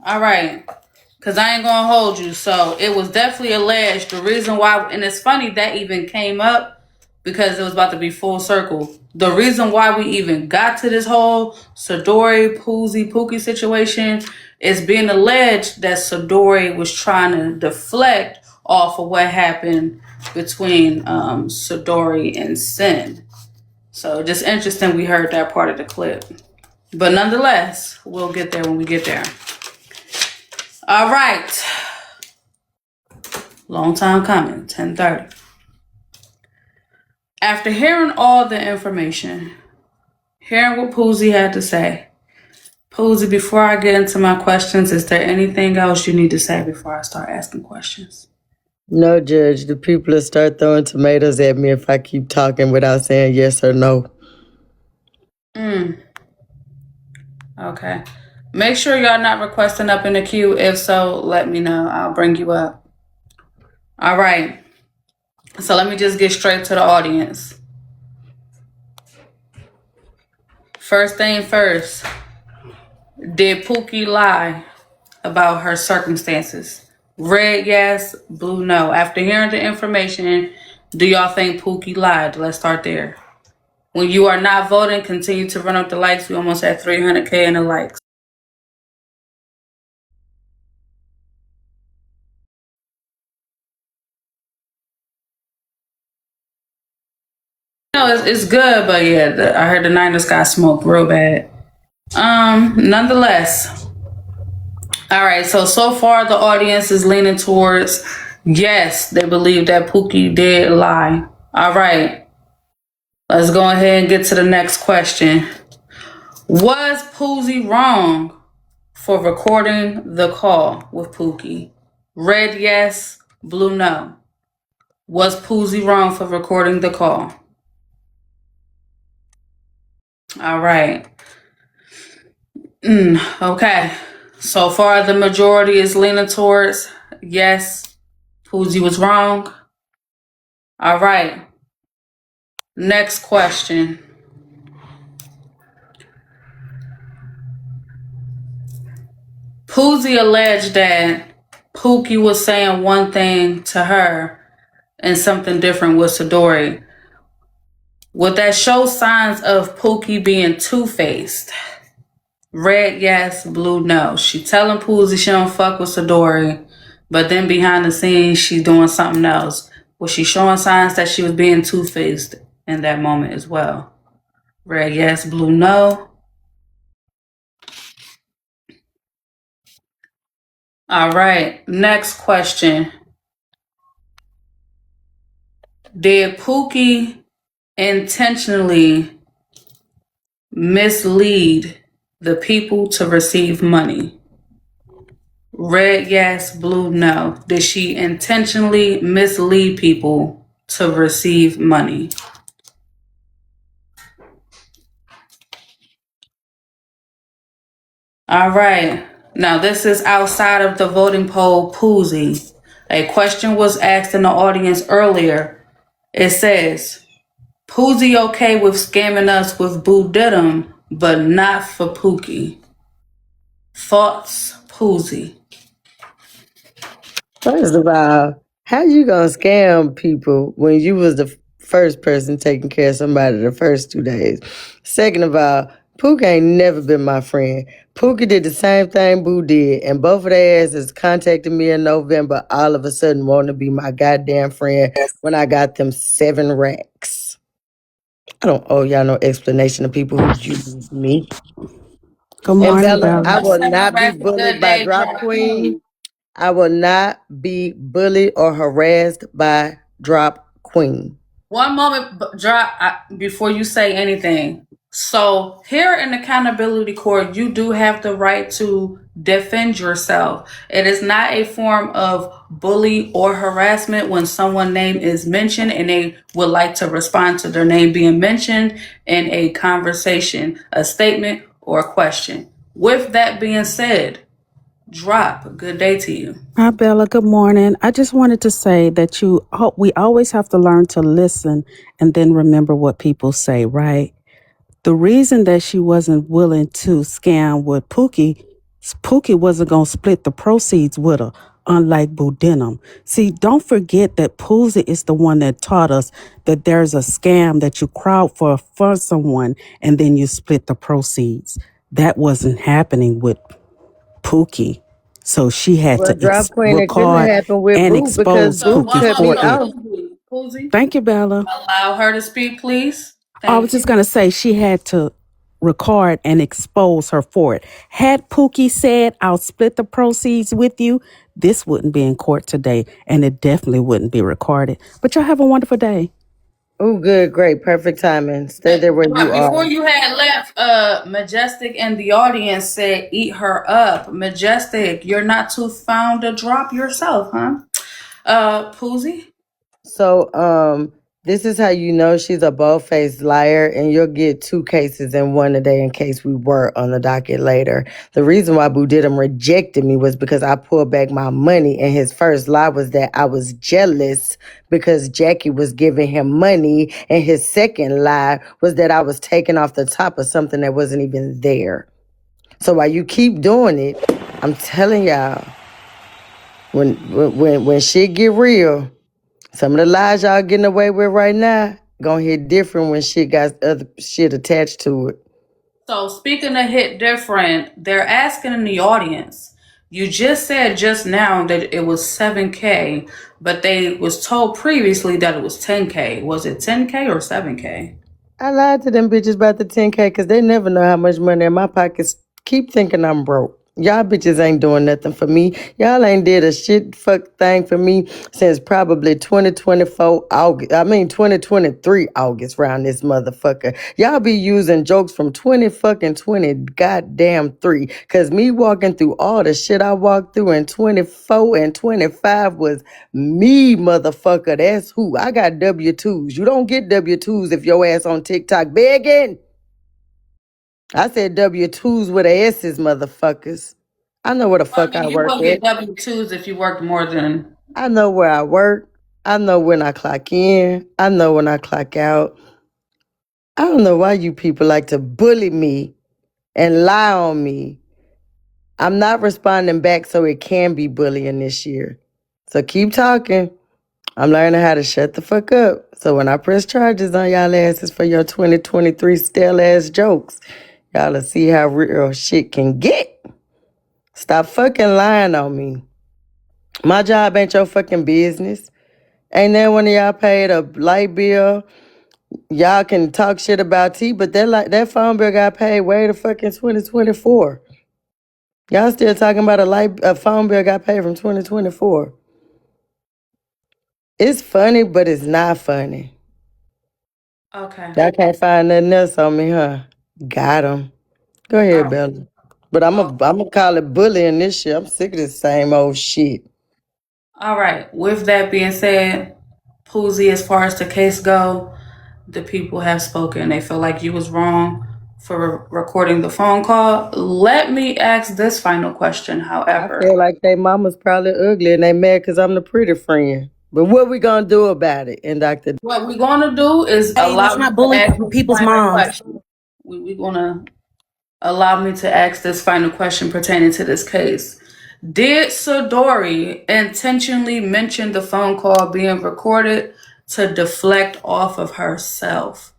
all right, because I ain't going to hold you. So it was definitely alleged. The reason why, and it's funny that even came up because it was about to be full circle. The reason why we even got to this whole Sadarie, Pookie situation is being alleged that Sadarie was trying to deflect off of what happened between Sadarie and Sin. So just interesting we heard that part of the clip. But nonetheless, we'll get there when we get there. All right. Long time coming, 10:30. After hearing all the information, hearing what Poozie had to say, Poozie, before I get into my questions, is there anything else you need to say before I start asking questions? No, Judge. The people will start throwing tomatoes at me if I keep talking without saying yes or no. Okay. Make sure y'all not requesting up in the queue. If so, let me know. I'll bring you up. All right. So let me just get straight to the audience. First thing first. Did Pookie lie about her circumstances? Red, yes. Blue, no. After hearing the information, do y'all think Pookie lied? Let's start there. When you are not voting, continue to run up the likes. We almost at 300K in the likes. No, it's good, but yeah, I heard the Niners got smoked real bad. Nonetheless. All right, so far the audience is leaning towards yes, they believe that Pookie did lie. All right. Let's go ahead and get to the next question. Was Poozie wrong for recording the call with Pookie? Red, yes. Blue, no. Was Poozie wrong for recording the call? All right. Okay. So far, the majority is leaning towards yes, Poozie was wrong. All right. Next question. Poozie alleged that Pookie was saying one thing to her and something different with Sadarie. Would that show signs of Pookie being two-faced? Red, yes. Blue, no. She telling Poozie she don't fuck with Sadarie, but then behind the scenes, she's doing something else. Was she showing signs that she was being two-faced in that moment as well? Red, yes. Blue, no. All right. Next question. Did Pookie intentionally mislead the people to receive money? Red, yes. Blue, no. Did she intentionally mislead people to receive money? All right. Now, this is outside of the voting poll, Poozie. A question was asked in the audience earlier. It says, Poozie okay with scamming us with Boo Diddum, but not for Pookie. Thoughts, Poozie? First of all, how you gonna scam people when you was the first person taking care of somebody the first 2 days? Second of all, Pookie ain't never been my friend. Pookie did the same thing Boo did, and both of their asses contacted me in November, all of a sudden wanting to be my goddamn friend when I got them 7 racks. I don't owe y'all no explanation of people who use me. Good And morning, Bella, I Bella. will not be bullied by Drop Queen. I will not be bullied or harassed by Drop Queen. One moment, before you say anything. So, here in accountability court, you do have the right to defend yourself. It is not a form of bully or harassment when someone's name is mentioned and they would like to respond to their name being mentioned in a conversation, a statement, or a question. With that being said, Drop, good day to you. Hi, Bella. Good morning. I just wanted to say that we always have to learn to listen and then remember what people say, right? The reason that she wasn't willing to scam with Pookie wasn't going to split the proceeds with her, unlike Boo Denham. See, don't forget that Poozie is the one that taught us that there's a scam that you crowd for someone and then you split the proceeds. That wasn't happening with Pookie. So she had Well, to Drop Queen, it couldn't record happen with and Boo because expose So, Boo Pookie one cut for me moment, it. off. Poozie. Thank you, Bella. Allow her to speak, please. I was Thank just you. going to say she had to record and expose her for it. Had Pookie said, I'll split the proceeds with you, this wouldn't be in court today, and it definitely wouldn't be recorded. But y'all have a wonderful day. Oh, good, great, perfect timing. Stay there where you Before are. you had left, Majestic and the audience said, eat her up. Majestic, you're not too found to drop yourself, huh? Poozie? So, this is how you know she's a bold-faced liar, and you'll get 2 cases in one today in case we were on the docket later. The reason why Boo Diddum rejected me was because I pulled back my money, and his first lie was that I was jealous because Jackie was giving him money, and his second lie was that I was taking off the top of something that wasn't even there. So while you keep doing it, I'm telling y'all, when shit get real, some of the lies y'all getting away with right now gonna hit different when shit got other shit attached to it. So, speaking of hit different, they're asking in the audience. You just said just now that it was 7K, but they was told previously that it was 10K. Was it 10K or 7K? I lied to them bitches about the 10K because they never know how much money in my pockets. Keep thinking I'm broke. Y'all bitches ain't doing nothing for me. Y'all ain't did a shit fuck thing for me since probably 2024 August. 2023 August round this motherfucker. Y'all be using jokes from 20 goddamn 3. Cause me walking through all the shit I walked through in 24 and 25 was me, motherfucker. That's who. I got W-2s. You don't get W-2s if your ass on TikTok begging. I said W-2s with S's, motherfuckers. I know where the Well, I fuck mean, I you work will get at. W-2s if you worked more than... I know where I work. I know when I clock in. I know when I clock out. I don't know why you people like to bully me and lie on me. I'm not responding back, so it can be bullying this year. So keep talking. I'm learning how to shut the fuck up. So when I press charges on y'all asses for your 2023 stale ass jokes, y'all will see how real shit can get. Stop fucking lying on me. My job ain't your fucking business. Ain't that one of y'all paid a light bill? Y'all can talk shit about tea, but that phone bill got paid way the fucking 2024. Y'all still talking about a phone bill got paid from 2024. It's funny, but it's not funny. Okay. Y'all can't find nothing else on me, huh? Got him. Go ahead, Bella. But I'm gonna call it bullying this shit. I'm sick of this same old shit. All right. With that being said, Poozie, as far as the case go, the people have spoken. They feel like you was wrong for recording the phone call. Let me ask this final question, I however. feel like they mama's probably ugly and they mad because I'm the pretty friend. But what we gonna do about it? And Dr. What we're gonna do is Hey, let's allow me not to bully ask this people's final moms. question. We're gonna allow me to ask this final question pertaining to this case. Did Sadarie intentionally mention the phone call being recorded to deflect off of herself?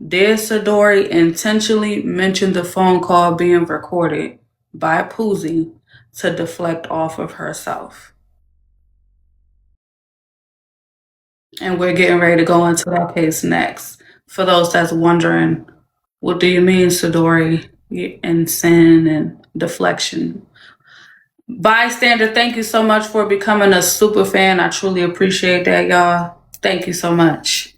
Did Sadarie intentionally mention the phone call being recorded by Poozie to deflect off of herself? And we're getting ready to go into that case next. For those that's wondering, what do you mean, Sadarie, and sin and deflection? Bystander, thank you so much for becoming a super fan. I truly appreciate that, y'all. Thank you so much.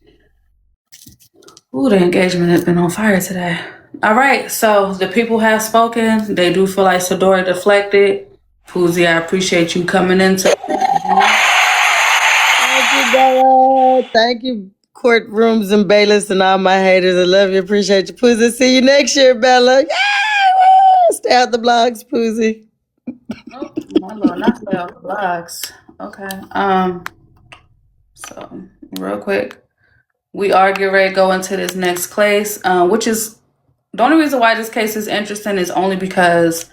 Ooh, the engagement has been on fire today. All right, so the people have spoken. They do feel like Sadarie deflected. Poozie, I appreciate you coming in. Thank you, Bella. Thank you, courtrooms and bailiffs and all my haters. I love you. Appreciate you, Poozie. See you next year, Bella. Yay! Woo! Stay out the blogs, Poozie. Oh, my lord, not stay off the blogs. Okay. So real quick, we are getting ready to go into this next case, which is the only reason why this case is interesting is only because